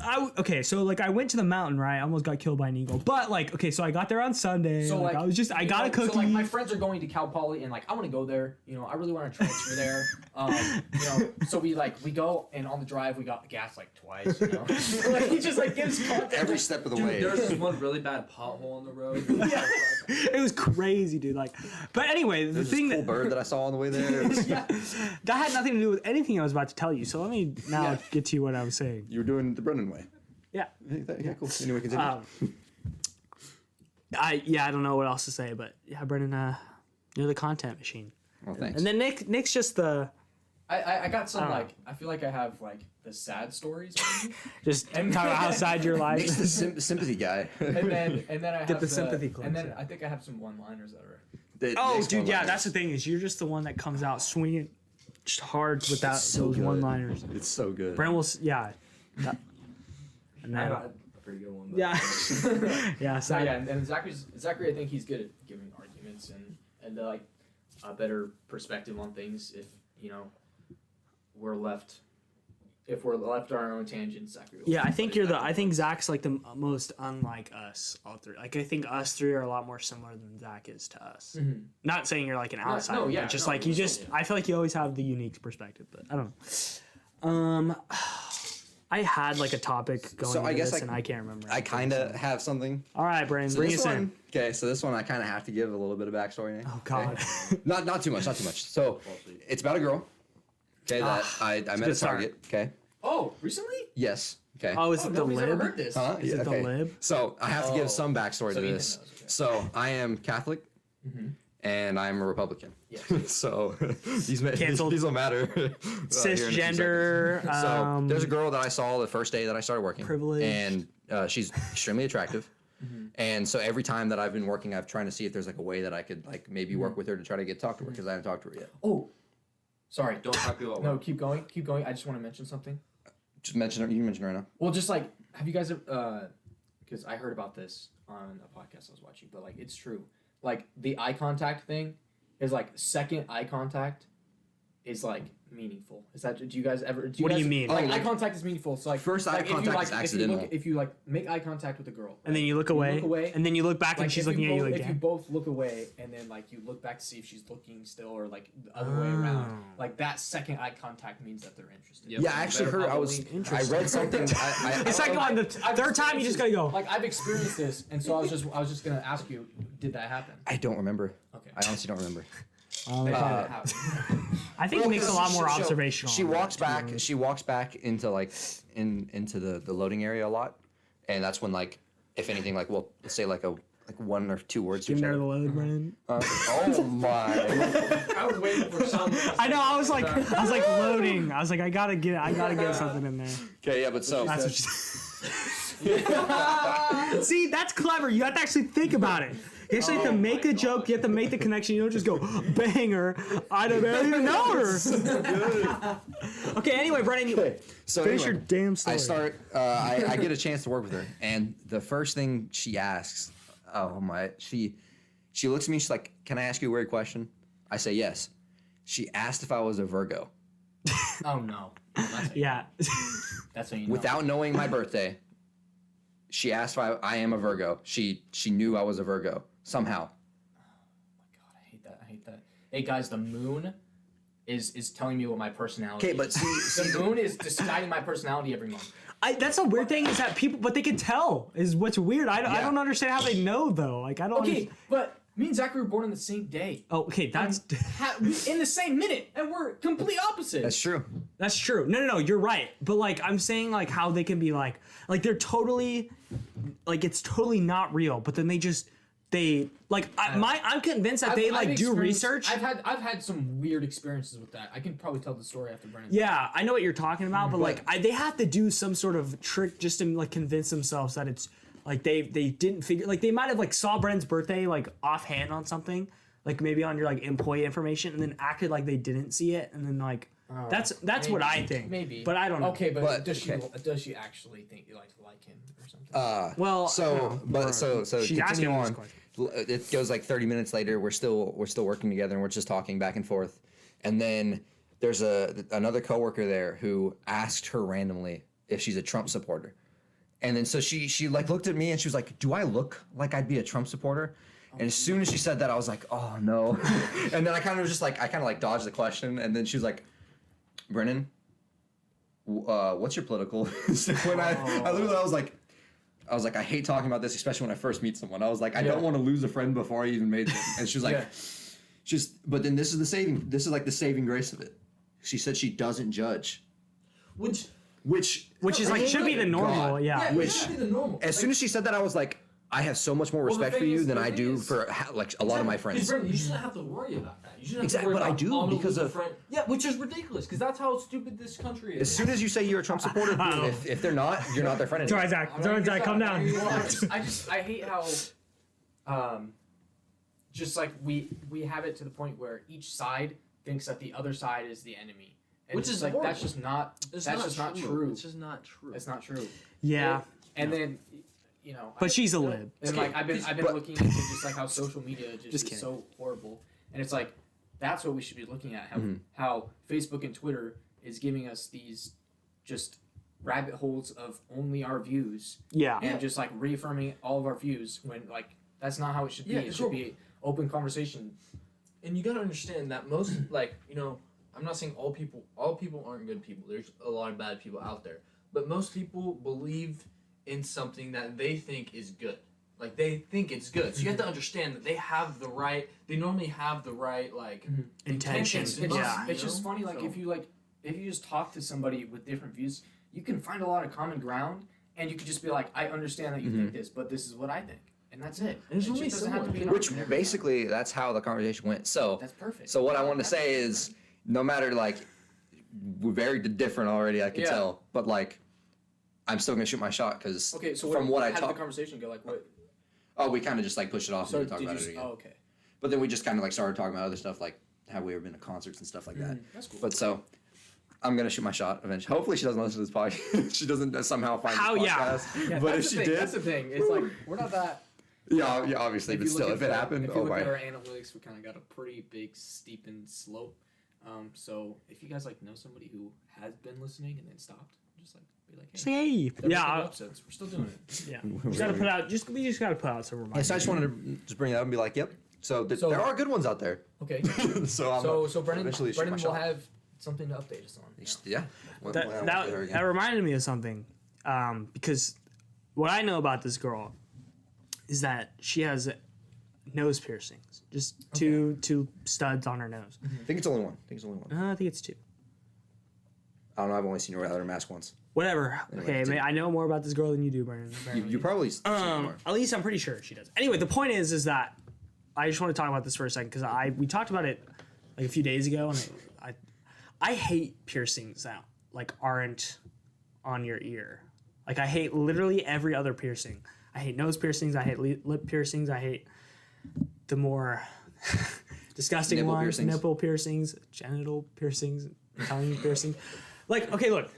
I went to the mountain, right? I almost got killed by an eagle. But like, okay, so I got there on Sunday. So like, I got a cookie. So like, my friends are going to Cal Poly, and like, I want to go there. You know, I really want to transfer there. You know, so we go, and on the drive, we got the gas like twice. You know, like he just like gives context. Every step of the Dude, there was this one really bad pothole on the road. Yeah. It was crazy, dude. Like, but anyway, the There's thing this cool bird that I saw on the way there. Yeah. that had nothing to do with anything I was about to tell you. So let me now get to what I was saying. You were doing the Brennan way. Yeah. Yeah, cool. Anyway, continue. I don't know what else to say, but yeah, Brennan, you're the content machine. Well, thanks. And then Nick's just the I got some like I feel like I have like the sad stories, maybe. just talk about how sad your life Nick's is. the sympathy guy. and then I have the sympathy clubs, and then yeah. I think I have some one-liners that are. Oh, Nick's dude, one yeah, liners. that's the thing is you're just the one that comes out swinging just hard with that so those good. one-liners. It's so good. Brennan will, yeah. That, and I then, got a pretty good one. But yeah, yeah. So So yeah, and Zachary, I think he's good at giving arguments and like a better perspective on things. If we're left on our own tangents, Zachary. Yeah, I think I think Zach's like the most unlike us, all three. Like, I think us three are a lot more similar than Zach is to us. Mm-hmm. Not saying you're like an outsider, yeah, but just no, like you no, just, yeah. I feel like you always have the unique perspective, but I don't know. I had like a topic going So I into guess this, I- and I can't remember. I kind of have something. All right, Brandon, So bring this us one, in. okay. So this one, I kind of have to give a little bit of backstory. Oh God. Okay? Not too much. So it's about a girl. Okay, that I met good at start. Target. Okay. Oh, recently? Yes. Okay. Oh, is it the Nobody's ever lib? heard this. Huh? Is it the lib? So I have to give some backstory So to Ethan this. knows, okay. So I am Catholic, and I'm a Republican. Yes. So these Canceled. will matter. Here in a few Cisgender. seconds. So there's a girl that I saw the first day that I started working, Privilege. and she's extremely attractive. And so every time that I've been working, I've trying to see if there's like a way that I could like maybe work with her to try to talk to her because I haven't talked to her yet. Oh, sorry. Don't talk about No, keep going. Keep going. I just want to mention something. Just mention her. You can mention her right now. Well, just like, have you guys ever, because I heard about this on a podcast I was watching, but like, it's true. Like, the eye contact thing is like, second eye contact is like meaningful. Is that, do you guys ever, What do you mean? Like, Oh, eye like, contact is meaningful. So like, first eye like, if you, contact like, is accidental. If you like make eye contact with a girl. And then you look away, and then you look back, like, and she's if looking at you both, again. If you both look away, and then like you look back to see if she's looking still, or like the other way around, like that second eye contact means that they're interested. Yep. Yeah, I actually heard. I read something. It's like on the third time you just gotta go. Like, I've experienced this, and so I was just gonna ask you, did that happen? I don't remember. Okay. I honestly don't remember. That happened. I think it makes a lot more So, observational. She on that, walks to be back. honest. She walks back into like into the loading area a lot, and that's when like if anything like well let's say like one or two words. Give to each her the other. load, Brennan. Oh my! I was waiting for something. I know. I was like loading. I was like, I gotta get something in there. Okay, yeah, but so That's what she See, that's clever. You have to actually think about it. You actually have to make a joke. You have to make the connection. You don't just go banger. I don't even know her. Okay. Anyway, Brennan, okay. So finish anyway, your damn story. I start. I get a chance to work with her, and the first thing she asks, oh my, she looks at me. She's like, "Can I ask you a weird question?" I say yes. She asked if I was a Virgo. Oh no. Yeah. That's how you know. Without knowing my birthday, she asked if I am a Virgo. She knew I was a Virgo somehow. God, I hate that. I hate that. Hey guys, the moon is telling me what my personality. Okay, but is. see, The moon is deciding my personality every month. That's a weird thing is that people, but they can tell is what's weird. I Yeah. don't understand how they know though. Like I don't. Okay, but me and Zachary were born on the same day. Oh, okay. That's In the same minute, and we're complete opposites. that's true. That's true. No, you're right. But like I'm saying like how they can be like they're totally like it's totally not real, but then I'm convinced that they I've like do experienced- research. I've had some weird experiences with that. I can probably tell the story after Brennan. Yeah, I know what you're talking about, but like they have to do some sort of trick just to like convince themselves that it's like they didn't figure like they might have like saw Brennan's birthday like offhand on something, like maybe on your like employee information, and then acted like they didn't see it, and then like that's what I think. Maybe, but I don't know. Okay, but, But- does she actually think you like him or something? Well, So, but so she's asking continue me this on. question. It goes like 30 minutes later. We're still working together, and we're just talking back and forth. And then there's another coworker there who asked her randomly if she's a Trump supporter. And then so she like looked at me and she was like, "Do I look like I'd be a Trump supporter?" And as soon as she said that, I was like, "Oh no!" And then I kind of dodged the question. And then she was like, "Brennan, what's your political?" When I literally I was like, I hate talking about this, especially when I first meet someone. I was like, I don't want to lose a friend before I even made them. And she was like, but then this is like the saving grace of it. She said she doesn't judge. Which is like should be the normal, God. yeah. Yeah, Which- it should be the normal. As soon as she said that, I was like, I have so much more Well, the respect for thing you is- than the I thing do is- for like a lot of my friends. Brennan, you shouldn't have to worry about that. You shouldn't have Exactly, to worry but I about, do, I'm gonna because lose a of- friend. Yeah, which is ridiculous because that's how stupid this country As is. soon as you say you're a Trump supporter, boom, if they're not, you're not their friend Sorry, anymore. Zach. Sorry, Zach. Calm down. I hate how, just like we have it to the point where each side thinks that the other side is the enemy. And Which it's is like horrible. that's just not It's not true. It's just not true. It's not true. Yeah. And then, you know. But she's a lib. And like I've been looking into just like how social media Just is kidding. so horrible, and it's like that's what we should be looking at. Mm-hmm. How Facebook and Twitter is giving us these just rabbit holes of only our views Yeah. and just like reaffirming all of our views when like that's not how it should be. Yeah, It it's should be open conversation. And you gotta understand that most, like, you know, I'm not saying all people aren't good people. There's a lot of bad people out there. But most people believe in something that they think is good. Like, they think it's good. So you have to understand that they normally have the right, like, Intentions. It's, Yeah. it's just funny, like, So- if you just talk to somebody with different views, you can find a lot of common ground, and you could just be like, I understand that you think this, but this is what I think, and that's it. And it's It only just doesn't have to be an Which argument. basically, that's how the conversation went. So, That's perfect. so what I want to say is, no matter like, we're very different already. I can Yeah. tell, but like, I'm still gonna shoot my shot because Okay, so from what I how did the talked, conversation go? Like what? we kind of just like pushed it off So and didn't talk did about you? it again. Oh, okay. But then we just kind of like started talking about other stuff, like have we ever been to concerts and stuff like that. That's cool. But so, I'm gonna shoot my shot eventually. Hopefully, she doesn't listen to this podcast. She doesn't somehow find How- this yeah. podcast. Yeah, but that's if she the thing, did, that's the thing. It's like we're not that. yeah, obviously, but you still, look if at it the- happened, if you oh look my. at our analytics, we kind of got a pretty big steepened slope. So if you guys like know somebody who has been listening and then stopped, just like be like, Just hey, like, hey. they're Yeah. making episodes. We're still doing it. Yeah. We gotta put out. We just gotta put out some reminders. Yeah, so I just wanted to just bring that up and be like, yep. So, So- there are good ones out there. Okay. So I'm So Brennan eventually shoot my will shot. have something to update us on. Yeah. That reminded me of something, because what I know about this girl is that she has nose piercings, just two studs on her nose. I think it's only one. I think it's two. I don't know. I've only seen her without her mask once. Whatever. Anyway, Okay, continue. I know more about this girl than you do, Brennan. You apparently. probably seen more. At least I'm pretty sure she does. Anyway, the point is that I just want to talk about this for a second because we talked about it like a few days ago, and I hate piercings that like aren't on your ear. Like I hate literally every other piercing. I hate nose piercings. I hate lip piercings. I hate the more disgusting Nipple ones, piercings. nipple piercings, genital piercings, tongue piercings. Like, okay, look.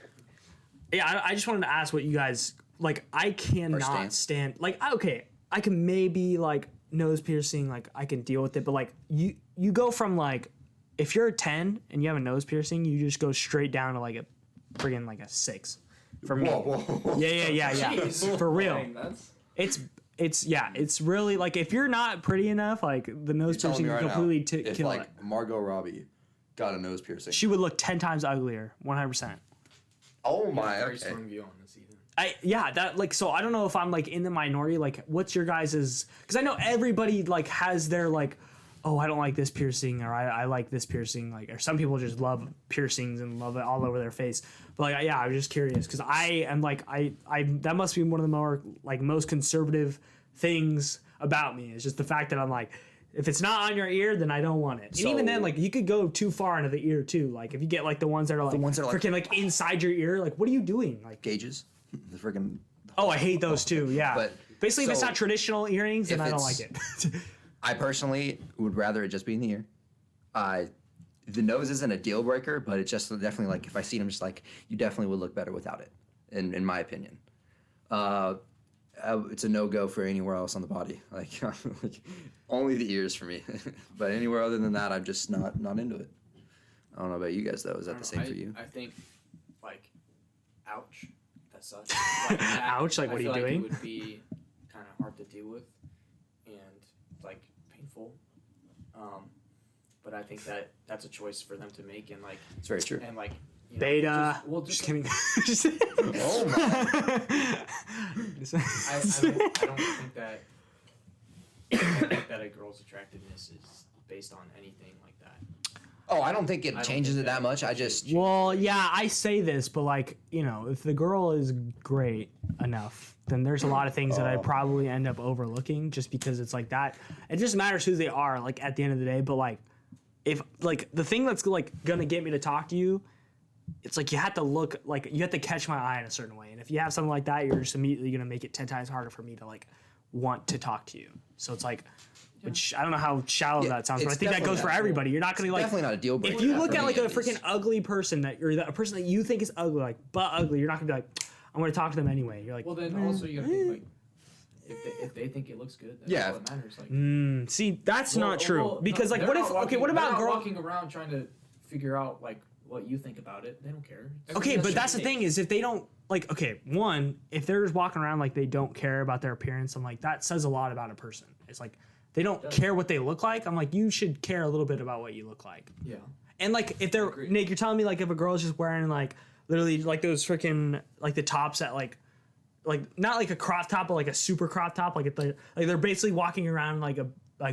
Yeah, I just wanted to ask what you guys like. I cannot stance. stand like okay, I can maybe like nose piercing, like I can deal with it, but like you go from like if you're a 10 and you have a nose piercing, you just go straight down to like a friggin' like a 6 for me. Whoa. Yeah. Jeez. For real. Dang, that's It's really like if you're not pretty enough, like the nose Telling piercing me can right completely now, if kill like it. Margot Robbie got a nose piercing. She would look 10 times uglier, 100%. Oh my. Very Okay. strong view on this, Ethan. That like so I don't know if I'm like in the minority. Like, what's your guys's? Because I know everybody like has their like, oh, I don't like this piercing, or I like this piercing. Like, or some people just love piercings and love it all over their face. But like, yeah, I was just curious because I am like I that must be one of the more like most conservative things about me. It's just the fact that I'm like, if it's not on your ear, then I don't want it. And even So- then, like you could go too far into the ear too. Like if you get like the ones that are like ones that are, like- freaking like inside your ear, like what are you doing? Like Gauges. The freaking. oh, I hate those too. Yeah, But- basically, if it's so, not traditional earrings, then if I don't like it's- it. I personally would rather it just be in the ear. The nose isn't a deal breaker, but it's just definitely like if I see them, just like you definitely would look better without it, in my opinion. It's a no go for anywhere else on the body. Like, like only the ears for me. But anywhere other than that, I'm just not into it. I don't know about you guys though. Is that the same for you? I think, like, ouch. That sucks. Like, that, Ouch, like, I what are feel you doing? It would be kind of hard to deal with, and like painful. But I think that that's a choice for them to make, and like, It's very true. and like, you know, Beta. just Just kidding. Oh my! I don't think that. I don't think that a girl's attractiveness is based on anything like that. Oh, I don't think it I don't changes think it that that- much. I just well, yeah, I say this, but like you know, if the girl is great enough, then there's a lot of things that I probably end up overlooking just because it's like that. It just matters who they are, like at the end of the day. But like, if like the thing that's like gonna get me to talk to you, it's like you have to look like you have to catch my eye in a certain way, and if you have something like that, you're just immediately gonna make it 10 times harder for me to like want to talk to you. So it's like, which I don't know how shallow Yeah, that sounds, but I it's think that goes for definitely everybody. You're not gonna like definitely not a deal breaker. if you look for at me, like a at least. freaking ugly person a person that you think is ugly, like but ugly, you're not gonna be like, I'm gonna talk to them anyway. You're like, Well, then also you gotta think like, if they think it looks good, that's Yeah. all that matters. Like, see, that's not true because like they're what not if walking, what they're about not girl? walking around trying to figure out like what you think about it? They don't care. Okay, but that's the thing is if they don't like, okay, one, if they're just walking around like they don't care about their appearance, I'm like that says a lot about a person. It's like they don't care what they look like. I'm like you should care a little bit about what you look like. Yeah. And like if they're Nick, you're telling me like if a girl's just wearing like literally like those freaking like the tops that like not like a crop top but like a super crop top like they're basically walking around like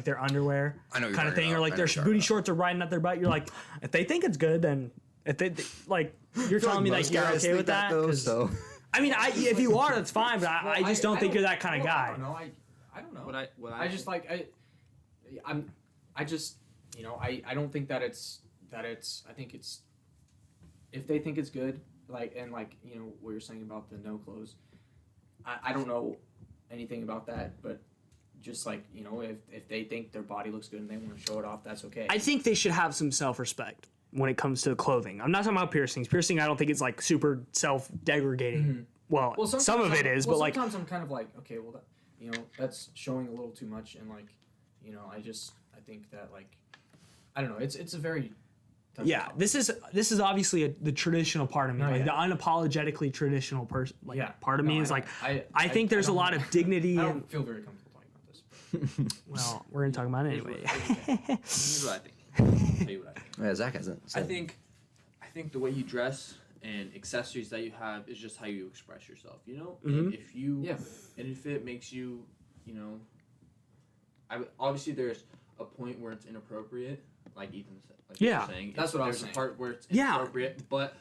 their underwear I know what you're kind of talking thing or about. like I know their what you're booty talking shorts are riding up their butt. You're like if they think it's good then if they like you're telling me like you're okay with that. though, 'Cause- so I mean, if you are, that's fine. But I just don't think you're that kind of guy. I don't know. I don't know. What I just like I just I don't think that it's I think it's if they think it's good like and like what you're saying about the no clothes I don't know anything about that but just like if they think their body looks good and they want to show it off that's okay. I think they should have some self-respect when it comes to clothing. I'm not talking about piercings. Piercing, I don't think it's like super self-degrading. Well, some of it is, but like sometimes I'm kind of like okay well that that's showing a little too much and like I think that like I don't know it's a very tough yeah, topic. this is obviously the traditional part of me, No, like yeah. the unapologetically traditional person. Like Yeah. part of me No, is like I think there's a don't- lot of dignity. I and don't feel very comfortable talking about this. well, we're gonna talk about it anyway. Here's what I think. I'll tell you what I think. yeah, Zach hasn't. I said- think the way you dress and accessories that you have is just how you express yourself. Mhm. And if you Yeah. and if it makes you, obviously there's a point where it's inappropriate, like Ethan said. Like you were Yeah. saying. That's what I was There's saying. a part where it's Yeah. inappropriate, but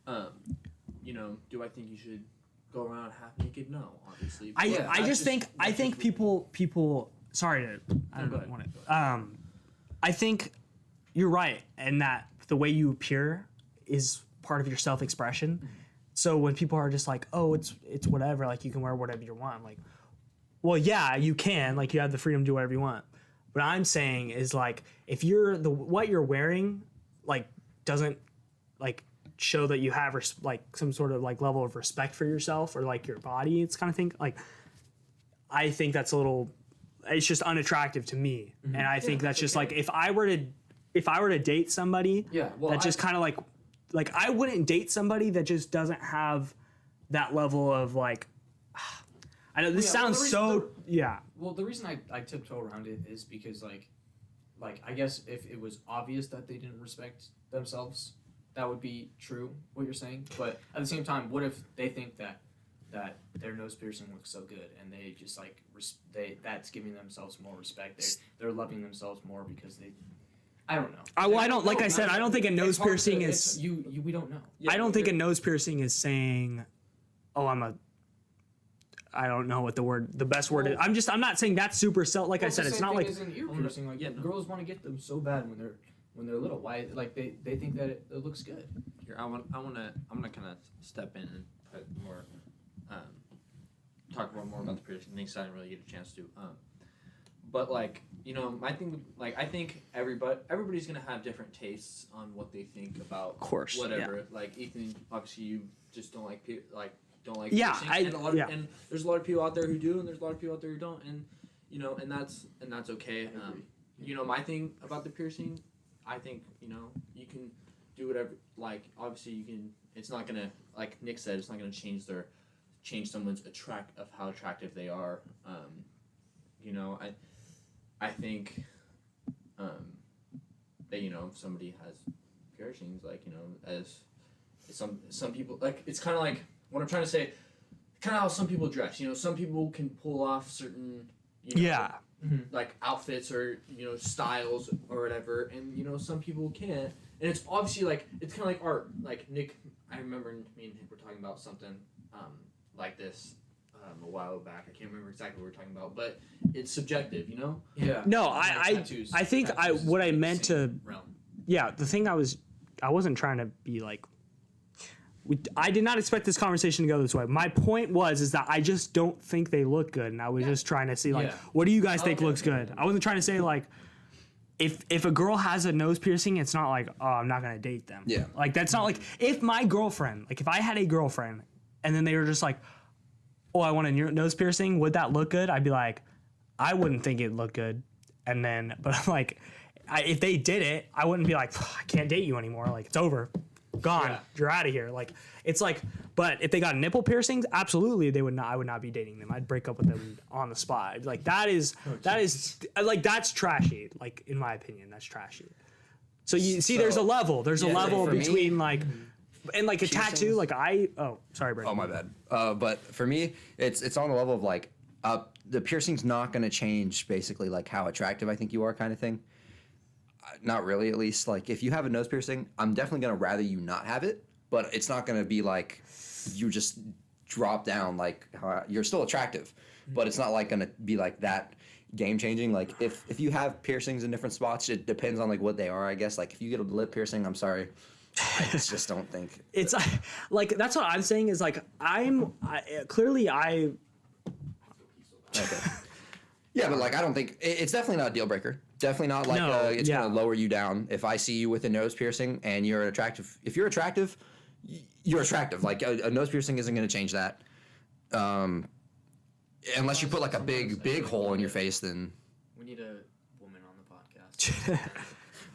do I think you should go around half naked? No, obviously. I But that's just think that's just- people. Sorry to I don't go ahead. want to. I think you're right, and that the way you appear is part of your self-expression. Mm-hmm. So when people are just like, "Oh, it's whatever," like you can wear whatever you want, I'm like, well, yeah, you can, like you have the freedom to do whatever you want. What I'm saying is like, if what you're wearing, like doesn't like show that you have like some sort of like level of respect for yourself or like your body, it's kind of thing. Like, I think that's a little. It's just unattractive to me, and I think that's just like if I were to date somebody, that just kind of like I wouldn't date somebody that just doesn't have that level of like. I know this Yeah, well, sounds the so reason- yeah. Well, the reason I tiptoe around it is because like I guess if it was obvious that they didn't respect themselves, that would be true what you're saying. But at the same time, what if they think that their nose piercing looks so good and they just like that's giving themselves more respect. They're loving themselves more because they. I don't know. I don't like I said. I don't think a nose It's hard piercing to- is. we don't know. I don't think a nose piercing is saying, "Oh, I don't know what the best word is. I'm not saying that's super like I said, it's not like as an ear piercing. Like girls want to get them so bad when they're little. Why like they think that it looks good. Here, I'm gonna kind of step in and put more, talk about more about the piercing things. I didn't really get a chance to. But like I think everybody's gonna have different tastes on what they think about Of course, whatever. yeah. Like Ethan, obviously you just don't like Yeah, piercing. And there's a lot of people out there who do, and there's a lot of people out there who don't, and and that's okay. My thing about the piercing, I think you can do whatever. Like obviously you can. It's not gonna, like Nick said, it's not gonna change someone's how attractive they are. I think that if somebody has piercings, like as some people, like it's kind of like what I'm trying to say, kind of how some people dress. Some people can pull off certain yeah. like outfits or styles or whatever, and some people can't. And it's obviously like it's kind of like art. Like Nick, I remember me and Nick were talking about something like this a while back. I can't remember exactly what we were talking about, but it's subjective, Yeah. No, Tattoos. I think Tattoos is what I the meant same to realm. yeah, the thing I wasn't trying to be like I did not expect this conversation to go this way. My point is that I just don't think they look good, and I was just trying to see like, what do you guys think looks good? I wasn't trying to say like, if a girl has a nose piercing, it's not like, oh, I'm not gonna date them. Yeah. Like that's not like if my girlfriend, like if I had a girlfriend, and then they were just like, oh, I want a nose piercing, would that look good? I'd be like, I wouldn't think it'd look good, and then but I'm like, if they did it, I wouldn't be like, I can't date you anymore. Like it's over. Gone. You're out of here. Like it's like, but if they got nipple piercings, absolutely they would not. I would not be dating them. I'd break up with them on the spot. I'd be like that is like that's trashy. Like in my opinion, that's trashy. So you see, there's a level. There's a level between like, and like a tattoo. Like sorry, Brennan. Oh my bad. But for me, it's on the level of like, the piercing's not gonna change basically like how attractive I think you are, kind of thing. Not really, at least. Like, if you have a nose piercing, I'm definitely going to rather you not have it, but it's not going to be like you just drop down. Like, you're still attractive, but it's not like going to be like that game-changing. Like, if you have piercings in different spots, it depends on, like, what they are, I guess. Like, if you get a lip piercing, I'm sorry. I just don't think. It's, like, that's what I'm saying is, like, clearly. Okay. Yeah, but, like, I don't think... It's definitely not a deal breaker. Definitely not like it's going to lower you down. If I see you with a nose piercing and you're attractive, if you're attractive, you're attractive. Like a nose piercing isn't going to change that. Unless you put like a big hole in your face, then. We need a woman on the podcast.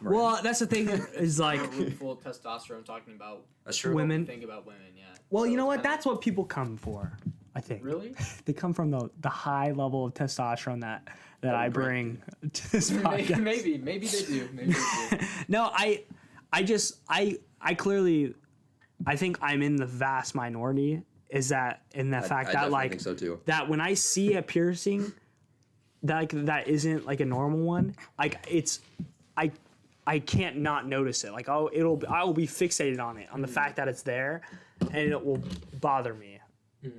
Well, that's the thing is like. A room full of testosterone talking about women. Think about women, yeah. Well, so you know what? That's what people come for, I think. Really? They come from the high level of testosterone that I bring to this podcast. Maybe they do. Maybe they do. No, I clearly, I think I'm in the vast minority. Is that in the fact that like think so too. That when I see a piercing, that isn't like a normal one, like I can't not notice it. Like I will be fixated on it, on the fact that it's there, and it will bother me.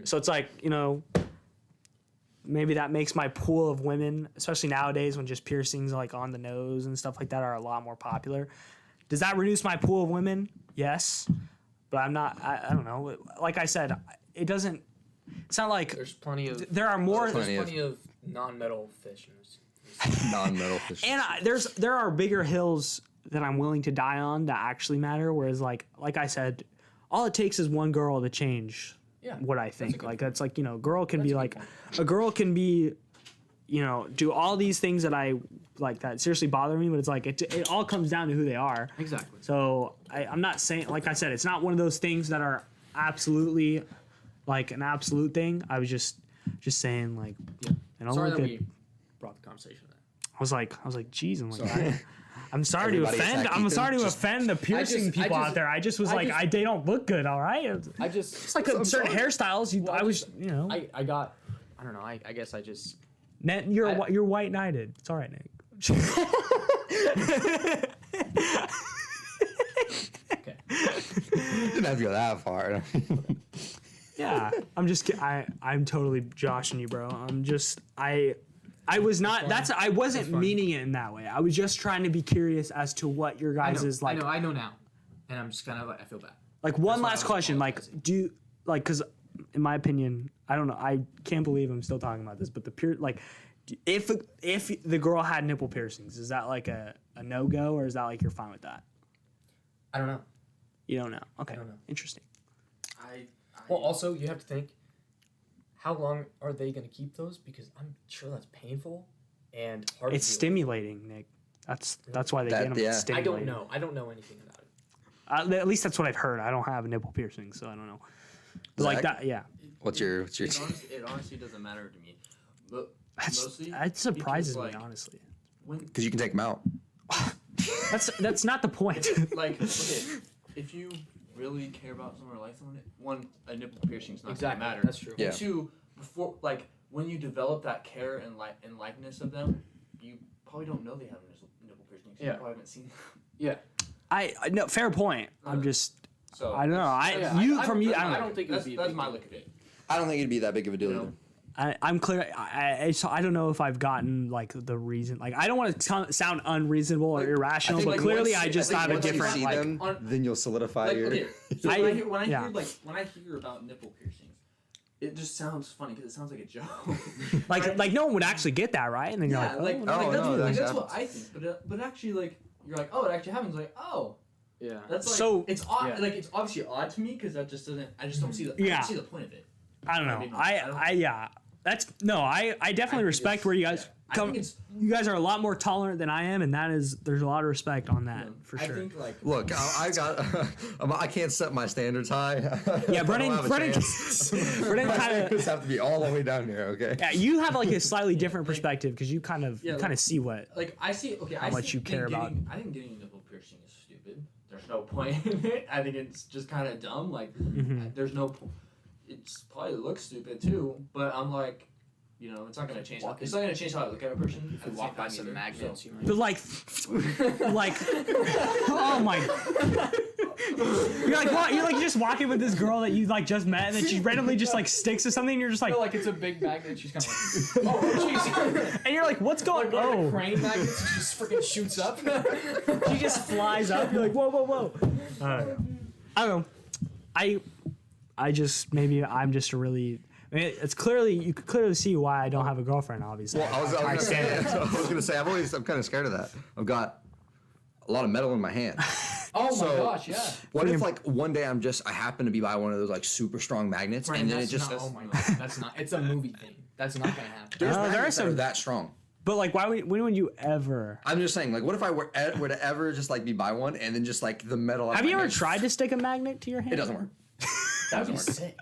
So it's like, maybe that makes my pool of women, especially nowadays when just piercings like on the nose and stuff like that are a lot more popular. Does that reduce my pool of women? Yes. But I'm not, I don't know. Like I said, it doesn't, it's not like. There's plenty of. There are more. There's plenty of non-metal fish. Non-metal fish. And there are bigger hills that I'm willing to die on that actually matter. Whereas like I said, all it takes is one girl to change what I think. Like that's like, girl can be like, a girl can be, do all these things that I like that seriously bother me, but it's like it all comes down to who they are. Exactly. So I'm not saying, like I said, it's not one of those things that are absolutely like an absolute thing. I was just saying like, Sorry that we brought the conversation to that. I was like, geez, I'm sorry to offend. I'm sorry to offend the piercing people out there. I just was they don't look good. All right. It's like certain hairstyles. I got. I don't know. I guess I just. You're white knighted. It's all right, Nick. Okay. Didn't have to go that far. Yeah, I'm just. I'm totally joshing you, bro. I was not. I wasn't meaning it in that way. I was just trying to be curious as to what your guys' is like. I know now, and I'm just kind of I feel bad. Like one last question, like because in my opinion, I don't know. I can't believe I'm still talking about this, but if the girl had nipple piercings, is that like a no go, or is that like you're fine with that? I don't know. You don't know. Okay. I don't know. Interesting. Well, also you have to think. How long are they going to keep those? Because I'm sure that's painful and hard. It's stimulating, Nick. That's why they get them. Yeah. I don't know. I don't know anything about it. At least that's what I've heard. I don't have a nipple piercing, so I don't know. But like that, yeah. What's your? It honestly doesn't matter to me. But That surprises me, honestly. Because you can take them out. That's not the point. Okay, if you really care about someone or like someone, one, a nipple piercing's not gonna matter. That's true. Yeah. Two, before when you develop that care and likeness of them, you probably don't know they have nipple piercings. You probably haven't seen them. Yeah. I no, fair point. I'm just. So I don't know. I don't don't think that's that's my look at it. I don't think it'd be that big of a deal either. I'm clear. So I don't know if I've gotten like the reason. Like I don't want to sound unreasonable or irrational, but like, clearly once- I just think have a once you different see like. them, then you'll solidify Like, your. okay, so I- when I yeah. hear when I hear about nipple piercings, it just sounds funny because it sounds like a joke. Like no one would actually get that, right? And then you're yeah, like, like, oh, no, no, that's that what I think. But actually, like you're like, oh, it actually happens. Like, oh, Yeah. that's like So- it's odd. Yeah. Like it's obviously odd to me because that just doesn't. I just don't see the. I Yeah. don't see the point of it. I don't know. Maybe not. I yeah. That's no. I definitely think respect it's- where you guys yeah. I come. think it's. You guys are a lot more tolerant than I am, and that is there's a lot of respect on that for I sure. think like. Look, I got. I can't set my standards high. Yeah, Brennan. I don't have a Brennan. chance. Brennan My kind of. standards have to be all the way down here. Okay. Yeah, you have like a slightly different perspective because you kind of see what. Like I see. Okay, How I much you care about. I think getting a nipple piercing is stupid. There's no point in it. I think it's just kind of dumb. Like there's no. It's probably looks stupid too, but I'm like. You know, it's not gonna change. It's not gonna change how I look at a person. If you walk by some magnets, you might. But like, oh my! You're like what? You're like just walking with this girl that you like just met, and then she randomly just like sticks to something, and you're just like, Like it's a big magnet. She's kind of like, oh jeez. and you're like, what's going? Like one of the Oh, crane magnets just freaking shoots up. she just flies up. You're like, whoa, whoa, whoa. I don't know. I just maybe I'm just a really. I mean, it's clearly you could clearly see why I don't have a girlfriend. Obviously, Well, I was gonna say I'm kind of scared of that. I've got a lot of metal in my hand. Oh So- my gosh, yeah. What if like one day I happen to be by one of those like super strong magnets, and then it just. Oh my god, that's not. It's a movie thing. That's not gonna happen. There's there are magnets that are some- that strong. but like, when would you ever? I'm just saying, like, what if I were to ever just like be by one, and then just like the metal. Have you ever tried to stick a magnet to your hand? It doesn't work. That would be sick.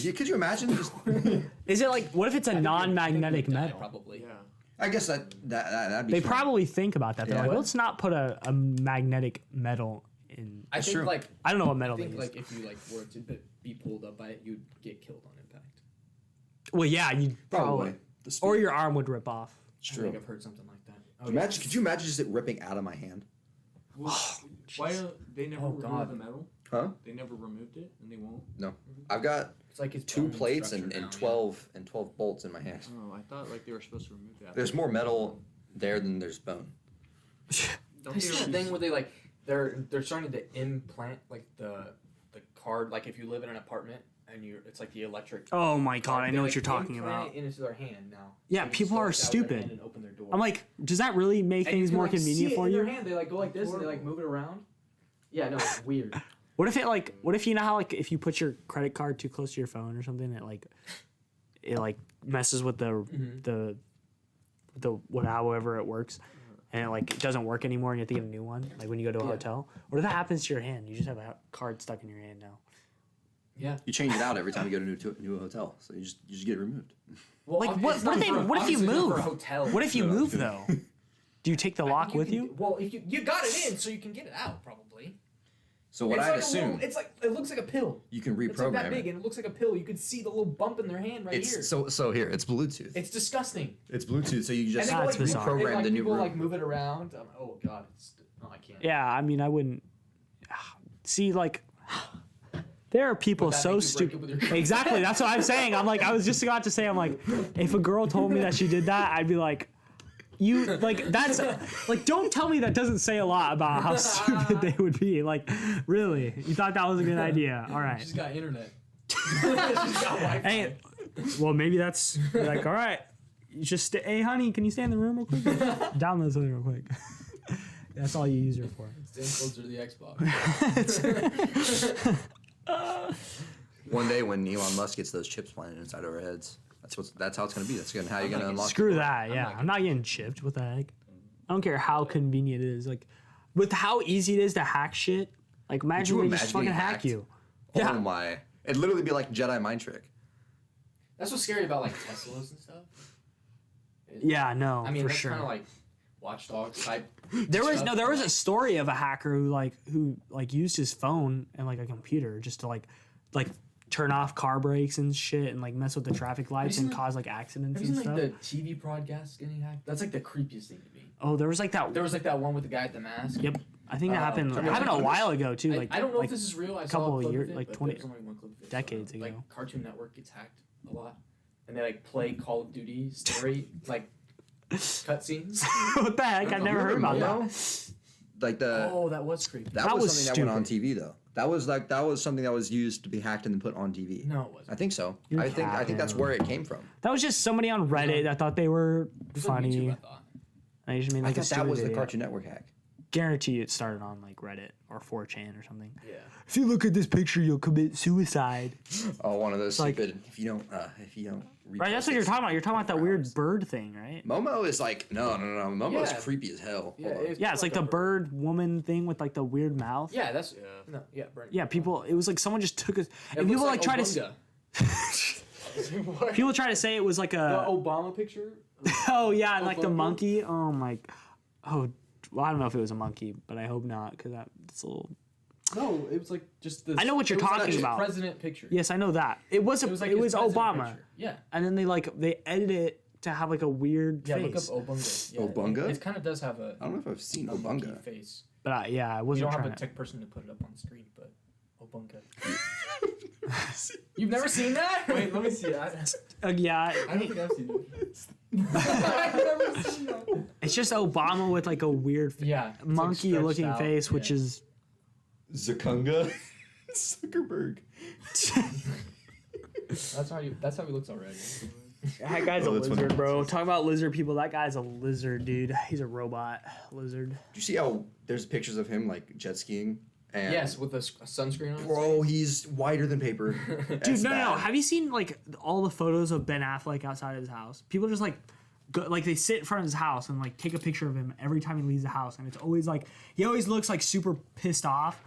Dude, could you imagine? Just, Is it like what if it's a non-magnetic metal? Probably. Yeah. I guess that'd be. They strong. probably think about that. They're Yeah. like, let's not put a magnetic metal in. I think true. like I don't know what I metal they think use. like if you like were to be pulled up by it, you'd get killed on impact. Well, yeah, you Probably. probably, or your arm would rip off. It's I true. think I've heard something like that. Imagine, could you imagine just it ripping out of my hand? Why don't they never Oh, remove God. the metal? Huh? They never removed it, and they won't. No. I've got It's like his 2 bone plates structure and now, 12 bolts in my hand. Oh, I thought like they were supposed to remove that. There's more metal there than there's bone. Don't I see that they thing where they like they're starting to implant like the card, like if you live in an apartment and it's like the electric. Oh my god, I They, know like, what you're talking implant about. it into their hand now. Yeah, They can people are slip it out with their stupid. hand and open their door. I'm like, does that really make And you things can, more like, convenient see it for in you? Their hand. They like go like this and they like move it around. Yeah, no, it's weird. What if you know how like if you put your credit card too close to your phone or something, it like messes with the however it works, and it like doesn't work anymore, and you have to get a new one. Like when you go to a hotel, what if that happens to your hand? You just have a card stuck in your hand now. Yeah. You change it out every time you go to a new hotel, so you just get it removed. Well, Like, it's what not if for- what if you obviously not move? for a hotel. What if you move though? Do you take the lock with you? Well, if you got it in, so you can get it out probably. So what It's I'd like assume, it's like it looks like a pill. you can It's like that reprogram big it. and it looks like a pill. You could see the little bump in their hand right here. It's so here it's Bluetooth. It's disgusting. It's Bluetooth, so you just And they That's go, like, bizarre. reprogram like, the new people room. like move it around. Oh god, I can't. Yeah, I mean, I wouldn't. See, like, there are people Would that so make you break it with stupid. your- Exactly, that's what I'm saying. I'm like, I was just about to say, I'm like, if a girl told me that she did that, I'd be like, you like that's like, don't tell me that doesn't say a lot about how stupid they would be. Like, really, you thought that was a good idea? All right. She's got internet. She's got Wi-Fi. Hey, well, maybe that's like, all right. You just hey, honey, can you stay in the room real quick? Download something real quick. That's all you use her for. Stay closer to the Xbox. one day when Elon Musk gets those chips planted inside our heads. That's how it's gonna be. That's how you're gonna unlock. Screw that. Yeah, I'm not getting chipped. What the heck? I don't care how convenient it is. Like, with how easy it is to hack shit. Like, imagine they just fucking getting hack hacked? you. Oh Yeah. my! It'd literally be like Jedi mind trick. That's what's scary about like Teslas and stuff. Yeah, no, I mean, for that's sure. kind of like Watch Dogs type. There was stuff. a story of a hacker who used his phone and like a computer just to like turn off car brakes and shit and like mess with the traffic lights and seen, cause like accidents Have you and seen stuff. like the TV broadcasts getting hacked? That's like the creepiest thing to me. Oh, there was like that. There was like that one with the guy at the mask. Yep, I think that happened. I It mean, happened a like, while ago too. Like I don't know like, if this is real. I saw couple a clip years- of it, like but 20 there's only one clip of it. decades ago. Like Cartoon Network gets hacked a lot. and they like play Call of Duty story like cutscenes. What the heck? I've never heard about Momo? that. Like the Oh, that was creepy. that, That was was something that went on TV though. That was something that was used to be hacked and then put on TV. No, it wasn't. I think so. You're I think that's capping. where it came from. That was just somebody on Reddit that thought they were It was on funny. YouTube, I thought. I just made I like a thought that stupid was the video. Cartoon Network hack. Guarantee you it started on like Reddit or 4chan or something. Yeah. If you look at this picture, you'll commit suicide. Oh, one of those like- stupid. If you don't. Right, that's what you're talking about. You're talking about that weird bird thing, right? Momo is like no. Momo is Yeah. creepy as hell. Yeah, Hold on. Yeah, it's like the bird woman thing with like the weird mouth. Yeah, that's no, yeah, Brennan. Yeah, people. It was like someone just took a. It And people looks like try to. Obunga. People try to say it was like The a. Obama picture. Oh yeah, and like the Obunga? monkey. Oh my. Oh, well, I don't know if it was a monkey, but I hope not, because that's a little. No, it was like just this. I know what you're it was like talking a about. President picture. Yes, I know that. It was It was like it his was president Obama, picture. Yeah. and then they edited it to have like a weird Yeah, face. look up Obunga. Yeah, Obunga? It kind of does have a I don't know if I've seen monkey Obunga. face. But yeah, I You wasn't don't have trying a to. tech person to put it up on the screen, but Obunga. You've never seen that? Wait, let me see that. Yeah, I don't think I've seen it. I've never seen that. it's just Obama with like a weird Yeah. it's, like, monkey-looking stretched out. face, which Yeah. is. Zakunga. Zuckerberg. That's how he looks already. That guy's Oh, a that's funny. lizard, bro. Talk about lizard people. That guy's a lizard, dude. He's a robot lizard. Do you see how there's pictures of him like jet skiing? And Yes, with a sunscreen on. his Bro, he's whiter than paper. Dude, no. Have you seen like all the photos of Ben Affleck outside of his house? People just like, go, like they sit in front of his house and like take a picture of him every time he leaves the house, and it's always like he always looks like super pissed off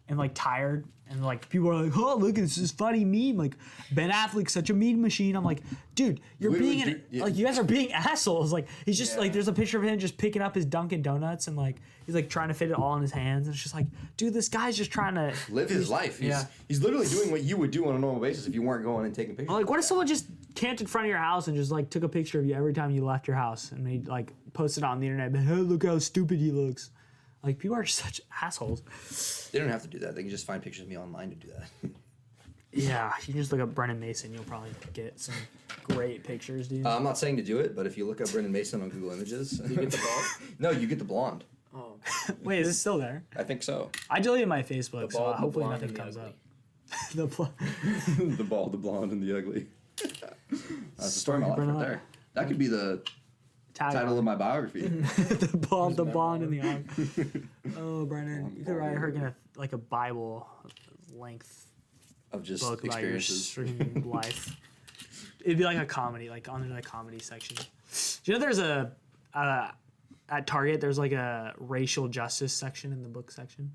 and like tired, and like people are like, oh look, it's this funny meme. Like Ben Affleck's such a meme machine. I'm like, dude, you're Literally, being dude, yeah. like you guys are being assholes. Like he's just like Yeah. there's a picture of him just picking up his Dunkin' Donuts and like he's like trying to fit it all in his hands. And it's just like, dude, this guy's just trying to. Live his life. Yeah. He's literally doing what you would do on a normal basis if you weren't going and taking pictures. Like, what if someone just camped in front of your house and just like took a picture of you every time you left your house and made like posted it on the internet? But hey, look how stupid he looks. Like people are such assholes. They don't have to do that. They can just find pictures of me online to do that. Yeah, you can just look up Brennan Mason. You'll probably get some great pictures, dude. I'm not saying to do it, but if you look up Brendan Mason on Google Images, You get the ball. no, you get the blonde. Oh. Wait, is it still there? I think so. I deleted my Facebook, The so bald, the hopefully blonde, nothing and the comes ugly. up. The bl- The bald, the blonde, and the ugly. That's the story of my life Brennan right there. That could be the title of my biography. the bald, the blonde, and the ugly. Oh, Brennan, you could write her gonna like a Bible length Of just book about your experiences. streaming life. It'd be like a comedy, like on the comedy section. Do you know there's a at Target there's like a racial justice section in the book section,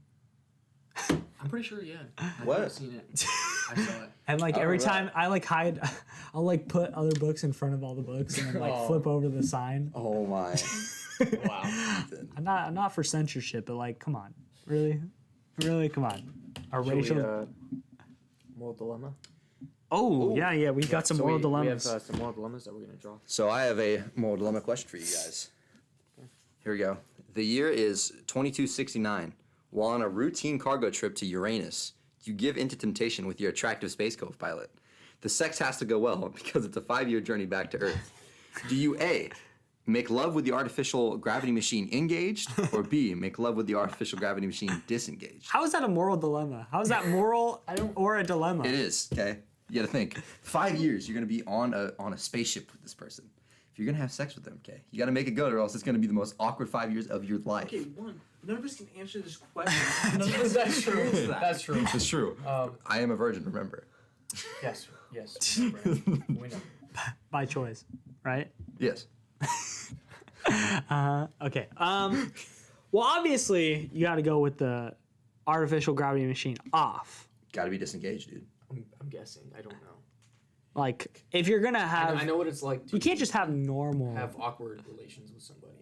I'm pretty sure, yeah. I've What? never seen it. I saw it. and like Oh, every right. time I like hide, I'll like put other books in front of all the books and then like Oh. flip over the sign. Oh my. Wow. I'm not for censorship, but like, come on, really, come on, a Should racial. we, moral dilemma? Oh yeah, we got some moral dilemmas. We have some moral dilemmas that we're gonna draw. So I have a moral dilemma question for you guys. Here we go. The year is 2269. While on a routine cargo trip to Uranus, you give into temptation with your attractive space co-pilot. The sex has to go well because it's a 5-year journey back to Earth. Do you A, make love with the artificial gravity machine engaged, or B, make love with the artificial gravity machine disengaged? How is that a moral dilemma? How is that moral or a dilemma? It is, okay? You gotta think. 5 years, you're gonna be on a spaceship with this person. If you're gonna have sex with them, okay? You gotta make it good or else it's gonna be the most awkward 5 years of your life. One. None of us can answer this question. None of us That's true. experienced that. That's true. It's true. Um, I am a virgin, remember. yes. Brandon. We know. By choice, right? Yes. Okay. Well, obviously, you got to go with the artificial gravity machine off. Gotta be disengaged, dude. I'm guessing. I don't know. Like, if you're gonna I have, know what it's like to you can't just have normal. have awkward relations with somebody.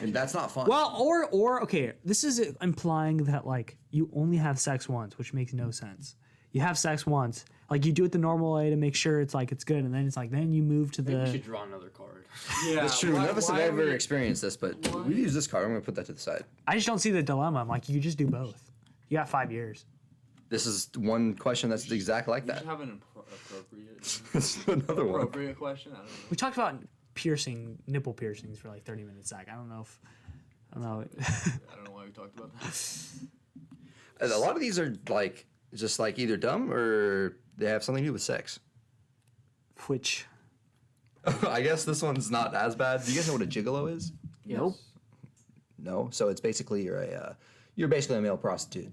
And that's not fun. Well, or okay, this is implying that like you only have sex once, which makes no sense. You have sex once, like you do it the normal way to make sure it's like it's good, and then it's like then you move to Maybe we the. should draw another card. Yeah, That's true. None of us have why are ever we- experienced this, but we've used this card. I'm gonna put that to the side. I just don't see the dilemma. I'm like, you just do both. You got 5 years. This is one question that's exact like We that. should have appropriate. That's another one. Appropriate question. I don't know. We talked about nipple piercings for like 30 minutes, Zach. I don't know. I don't know why we talked about that. A lot of these are like just like either dumb or they have something to do with sex. Which, I guess this one's not as bad. Do you guys know what a gigolo is? Yes. Nope. No. So it's basically you're basically a male prostitute.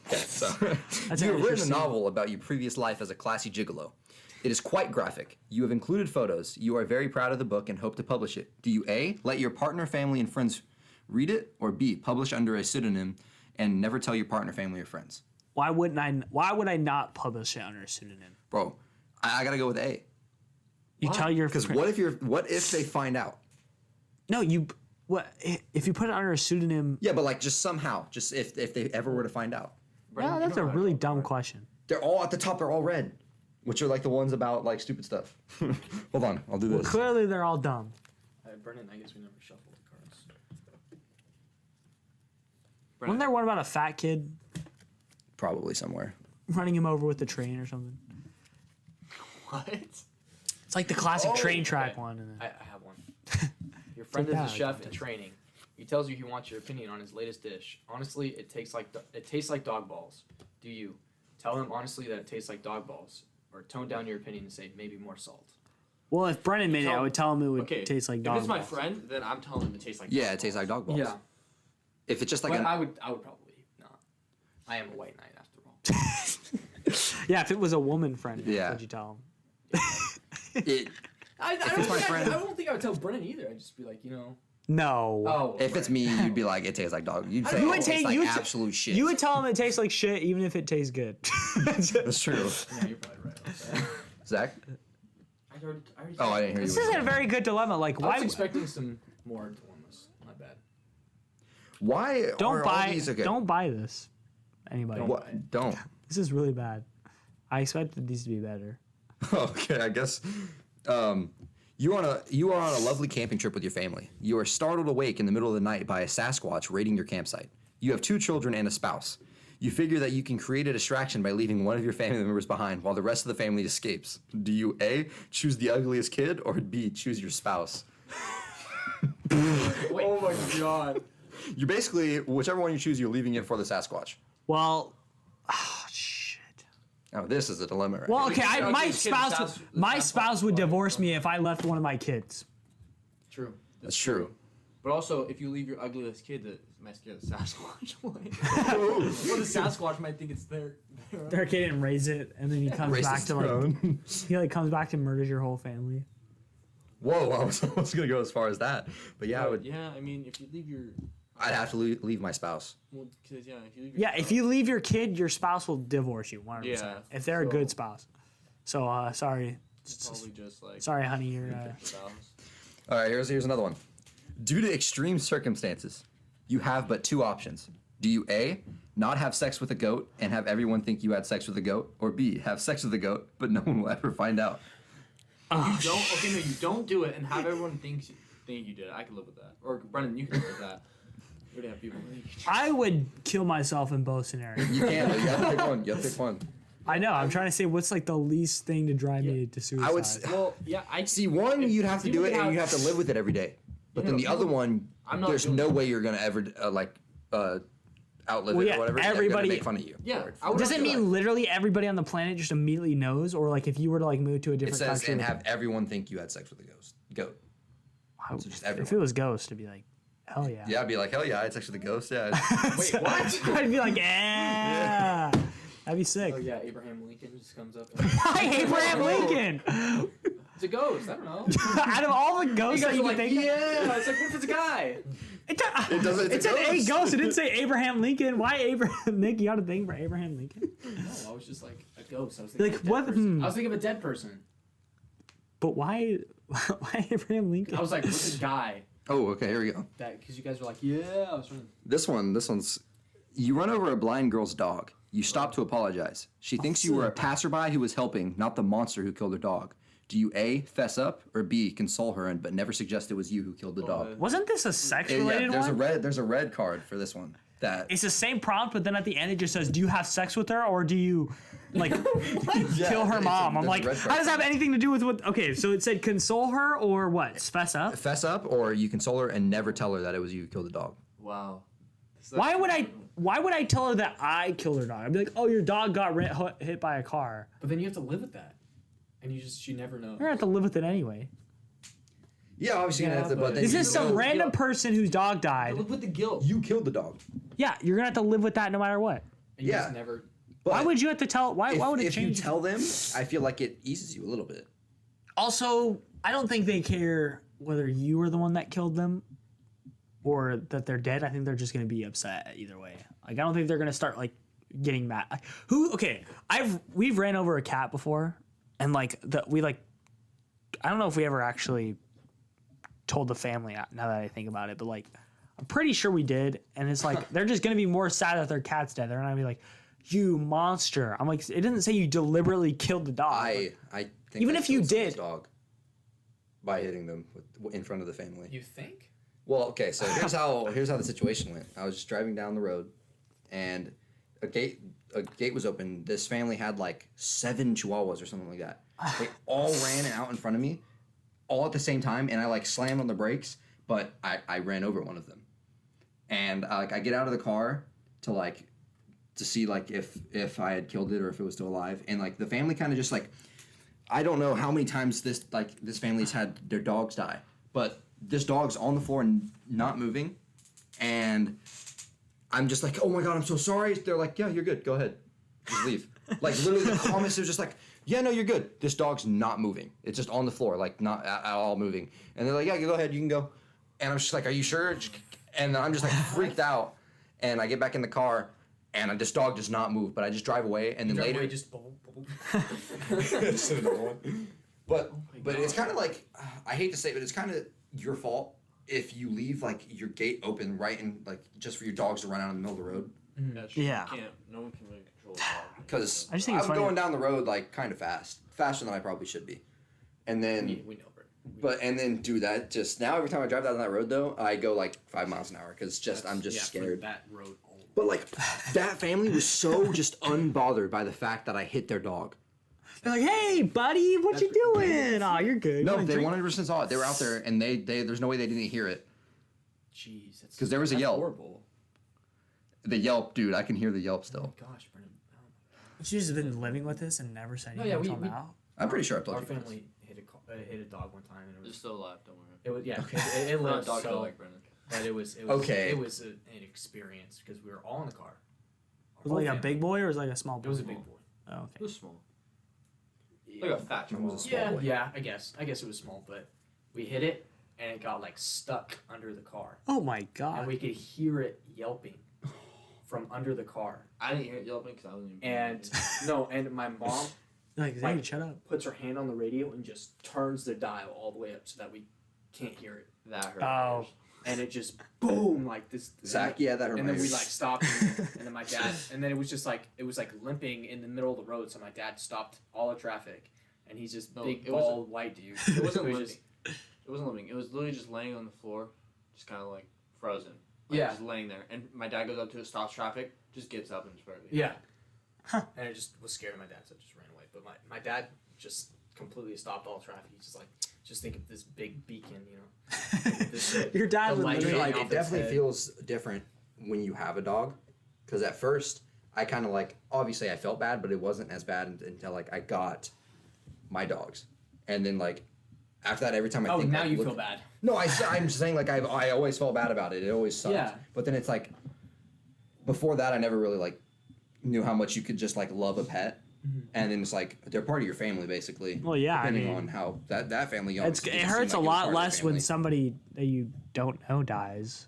Okay, so That's you have written a interesting. novel about your previous life as a classy gigolo. It is quite graphic. You have included photos. You are very proud of the book and hope to publish it. Do you A, let your partner, family, and friends read it, or B, publish under a pseudonym and never tell your partner, family, or friends? why would I not publish it under a pseudonym? Bro, I gotta go with A. You tell your Because what if they find out? No, if you put it under a pseudonym? Yeah, but like just somehow, just if they ever were to find out. Brennan, No, you that's know a how I really feel, dumb right? question. They're all at the top, they're all red. Which are like the ones about like stupid stuff. Hold on, I'll do Well, this. clearly they're all dumb. Brennan, I guess we never shuffled the cards. Wasn't there one about a fat kid Probably somewhere. running him over with the train or something? What? It's like the classic Oh, train track okay. one. And I have one. Your friend like is a that, chef like in this. training. He tells you he wants your opinion on his latest dish. Honestly, it tastes like dog balls. Do you tell him honestly that it tastes like dog balls, or tone down your opinion and say maybe more salt? well, if Brennan made it, I would tell him it would Okay. taste like If dog it's my balls. friend, then I'm telling him it tastes like. Yeah, dog it tastes balls. like dog balls. Yeah, If it's just like but an I would probably not. I am a white knight after all. Yeah, if it was a woman friend, Yeah. would you tell him? it, I it's don't my think friend- I don't think I would tell Brennan either. I'd just be like, No. oh. if it's me, you'd be like, it tastes like dog. You'd say You it would tastes take- like you would- absolute shit. You would tell him it tastes like shit, even if it tastes good. That's true. Yeah, you're probably right. about that. Zach? I already Oh, I didn't hear you. This isn't a very good dilemma. Like, I why was expecting some more dilemmas. My bad. Why don't are all buy? these okay? Don't buy this. Anybody? What? Don't. This is really bad. I expected these to be better. Okay, I guess. You are on a lovely camping trip with your family. You are startled awake in the middle of the night by a Sasquatch raiding your campsite. You have 2 children and a spouse. You figure that you can create a distraction by leaving one of your family members behind while the rest of the family escapes. Do you A, choose the ugliest kid, or B, choose your spouse? Wait. Oh my god. You basically, whichever one you choose, you're leaving it for the Sasquatch. Well, oh shit. Oh, this is a dilemma, right? Well, okay. You My kid spouse, the my Sasquatch spouse would body, divorce bro. me if I left one of my kids. True. That's true. But also, if you leave your ugliest kid, that might scare the Sasquatch away. Well, the Sasquatch might think it's their Their kid didn't raise it, and then he comes Racist back to like throne. he like comes back and murders your whole family. Whoa, I was gonna go as far as that, but yeah, Yeah, I mean, if you leave your, I'd have to leave my spouse. well, because if you leave your Yeah, if you leave your kid, your spouse will divorce you 100%. Yeah, If they're a so- good spouse. So sorry, it's probably just like sorry, honey, you're. spouse. All right, here's another one. Due to extreme circumstances, you have but 2 options. Do you A, not have sex with a goat and have everyone think you had sex with a goat, or B, have sex with a goat but no one will ever find out? Oh, You don't do it and have everyone think you did it. I can live with that. Or Brennan, you can live with that. We already have people. I would kill myself in both scenarios. You can't. You gotta pick one. You gotta pick one. I know. I'm trying to say what's like the least thing to drive me to suicide. I would Well, yeah, I see one. You'd have to people do it, can and you have to live with it every day. But then the other one, I'm not there's doing no it. way you're gonna ever outlive Well, it yeah, or whatever. They're everybody- gonna make fun of you. Yeah, for it. I would Does not it do mean that. literally everybody on the planet just immediately knows, or like if you were to like move to a It different says country? and have everyone think you had sex with a goat. Wow, so just if everyone. it was Ghost, it'd be like, hell yeah. Yeah, I'd be like, hell yeah, I had sex with a ghost. Yeah. Wait, what? I'd be like, yeah. That'd be sick. Oh yeah, Abraham Lincoln just comes up. Hi, Abraham Lincoln. It's a ghost. I don't know. Out of all the You ghosts that guys you are can like, think of, yeah. It's like, what if it's a guy? it doesn't- it's a said a ghost. ghost. It didn't say Abraham Lincoln. Why Abraham? Nick, you got a thing for Abraham Lincoln? No, I was just like a ghost. I was thinking Like, of a dead what? person. I was thinking of a dead person. But why? Why Abraham Lincoln? I was like, what's a guy? Oh, okay. Here we go. That because you guys were like, yeah. I was trying to. This one's. You run over a blind girl's dog. You stop to apologize. She thinks you were a passerby who was helping, not the monster who killed her dog. Do you A, fess up, or B, console her but never suggest it was you who killed the dog? Wasn't this a sex-related there's one? there's a red card for this one. that It's the same prompt, but then at the end it just says, "Do you have sex with her, or do you like kill her mom?" I'm like, how does that have anything to do with what? Okay, so it said console her or what? Fess up. fess up, or you console her and never tell her that it was you who killed the dog. Wow. Why would I tell her that I killed her dog? I'd be like, "Oh, your dog got hit by a car." But then you have to live with that, and you never know. You're gonna have to live with it anyway. Yeah, obviously you're gonna have to. But then This you is some know random person whose dog died. Live with the guilt. you killed the dog. Yeah, you're gonna have to live with that no matter what. And you Yeah. just never. But Why would you have to tell? Why would it if you change? tell them, I feel like it eases you a little bit. Also, I don't think they care whether you were the one that killed them or that they're dead. I think they're just gonna be upset either way. Like, I don't think they're gonna start like getting mad. Okay, we've ran over a cat before, and I don't know if we ever actually told the family now that I think about it, but like I'm pretty sure we did, and it's like they're just gonna be more sad that their cat's dead. They're not gonna be like, "You monster." I'm like, it didn't say you deliberately killed the dog. I think Even I if you killed someone's did. dog by hitting them in front of the family. You think? Well, okay, so here's how the situation went. I was just driving down the road, and a gate was open. This family had like 7 chihuahuas or something like that. They all ran out in front of me, all at the same time, and I like slammed on the brakes, but I ran over one of them, and I get out of the car to see like if I had killed it or if it was still alive, and like the family kind of just like, I don't know how many times this family's had their dogs die, but this dog's on the floor and not moving, and I'm just like, "Oh my god, I'm so sorry." They're like, "Yeah, you're good. Go ahead, just leave." Like literally, the comments are just like, "Yeah, no, you're good. This dog's not moving. It's just on the floor, like not at all moving." And they're like, "Yeah, go ahead, you can go." And I'm just like, "Are you sure?" And I'm just like freaked out, and I get back in the car, and this dog does not move. But I just drive away, and then later, just bubble. But it's kind of like, I hate to say it, but it's kind of your fault if you leave like your gate open right in like just for your dogs to run out in the middle of the road. Yeah. No one can really control the dog. Because I just think I'm it's funny. going down the road like kind of faster than I probably should be, and then We know, Brennan. and then do that. Just now, every time I drive down that road though, I go like 5 miles an hour because I'm just For scared. that road. Only. But like that family was so just unbothered by the fact that I hit their dog. They're like, "Hey, buddy, what you doing? Oh, you're good." No, You wanna they drink?" 100% saw it. They were out there, and they there's no way they didn't hear it. Jeez, 'Cause there was a that's yelp. Horrible. The yelp, dude, I can hear the yelp still. Oh gosh, Brennan. Oh She's just been living with this and never said No, anything yeah, until we- now. I'm pretty sure I my told Our you. guys. family hit a dog one time, and It's still alive, don't worry. it was yeah, it We're not lived dog so. like Brennan. But it was Okay. It was an experience because we were all in the car. Was it like a big boy or was it like a small boy? It was a big boy. Oh, It okay. was small. Like a fat Mine was a chihuahua. small boy. Yeah, I guess it was small, but we hit it and it got like stuck under the car, Oh my and god. we could hear it yelping from under the car. I didn't hear it yelping because I wasn't even. And no, and my mom Like, Zane, Like- shut up. puts her hand on the radio and just turns the dial all the way up so that we can't hear it, that hurt. Oh. and it just boom like this. Zach, yeah, that hurt And my then we ears. like stopped, and then my dad, and then it was like limping in the middle of the road. So my dad stopped all the traffic, and he's just No, big it wasn't- bald white dude. It wasn't was limping. just- It wasn't limping. It was literally just laying on the floor, just kind of like frozen. Like, Yeah. Just laying there. And my dad goes up to it, stops traffic, just gets up and just barely. Yeah. And it just was scared of my dad, so it just ran away. But my dad just completely stopped all traffic. He's just like, just think of this big beacon, you know. This, Your dad the would light literally shining like off It its definitely head. feels different when you have a dog, because at first I kind of like, obviously I felt bad, but it wasn't as bad until like I got my dogs, and then like after that, every time I Oh, think now like, you look- feel bad. No, I'm just saying like I always felt bad about it. It always sucked. Yeah. But then it's like before that I never really like knew how much you could just like love a pet, and then it's like they're part of your family basically. Well, yeah, I Depending mean, on how that family. it obviously doesn't hurts seem a like it was lot part of less your when family. somebody that you don't know dies.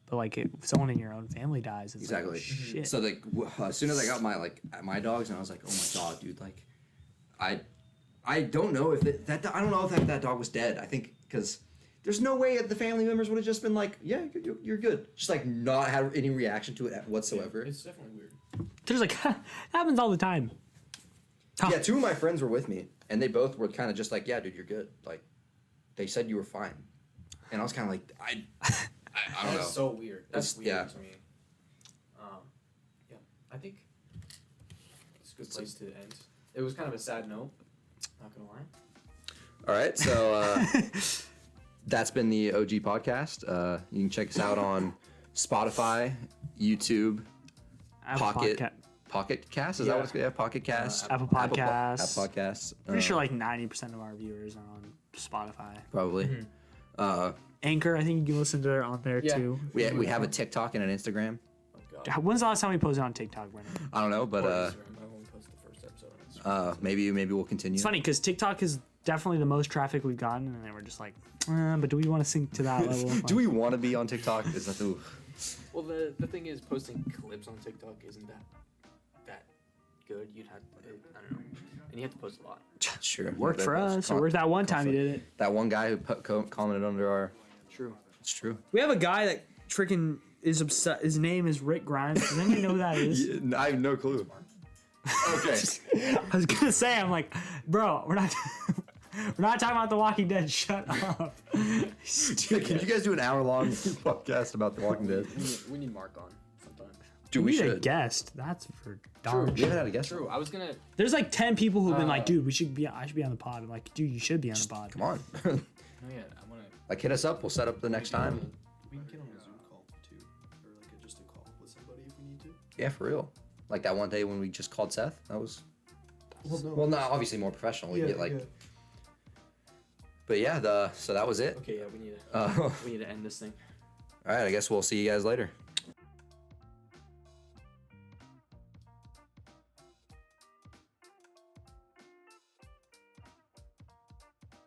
But like if someone in your own family dies, it's Exactly. like, shit. So like as soon as I got my dogs, and I was like, oh my god, dude, like I don't know if I don't know if that dog was dead. I think because there's no way the family members would have just been like, yeah, you're good, just like not have any reaction to it whatsoever. It's definitely weird. There's like it happens all the time. Yeah, 2 of my friends were with me, and they both were kind of just like, yeah, dude, you're good. Like they said you were fine, and I was kind of like, I don't know. That's so weird. That's It's- weird yeah. to me. I think it's a good place to end. It was kind of a sad note. Not gonna lie. All right, so that's been the OG podcast. You can check us out on Spotify, YouTube, Pocket Cast. Is that what it's called? Yeah, Pocket Cast. Apple Podcasts. Apple Podcasts. Pretty sure like 90% of our viewers are on Spotify. Probably. Anchor, I think you can listen to it on there too. We have a TikTok and an Instagram. Oh god. When's the last time we posted on TikTok, Brennan? I don't know, but Or Instagram. I only posted the first episode on Instagram. maybe we'll continue. It's funny because TikTok is definitely the most traffic we've gotten, and then we're just like, but do we want to sink to that level? Do we want to be on TikTok? Is that the Well, the thing is, posting clips on TikTok isn't that good. You'd have to, I don't know, and you have to post a lot. Sure. Worked for us. It worked that one time you did it. That one guy who commented under our. True. It's true. We have a guy that freaking is obsessed. His name is Rick Grimes. Does anyone know who that is? Yeah, I have no clue. Okay. I was gonna say, I'm like, bro, we're not talking about The Walking Dead. Shut up. Can you guys do an hour-long podcast about The Walking Dead? We need Mark on sometime. Dude, we we need a should. guest. That's for darn. We haven't had a guest. True. I was gonna. There's like 10 people who've been like, dude, I should be on the pod. I'm like, dude, you should be on the pod. Come on. Oh yeah, I wanna. Like, hit us up. We'll set up the next time. We can get on a Zoom call too, or like just a call with somebody if we need to. Yeah, for real. Like that one day when we just called Seth. That was. Well, no. Well, not obviously more professional. We get like. But yeah, so that was it. Okay, yeah, we need to end this thing. All right, I guess we'll see you guys later.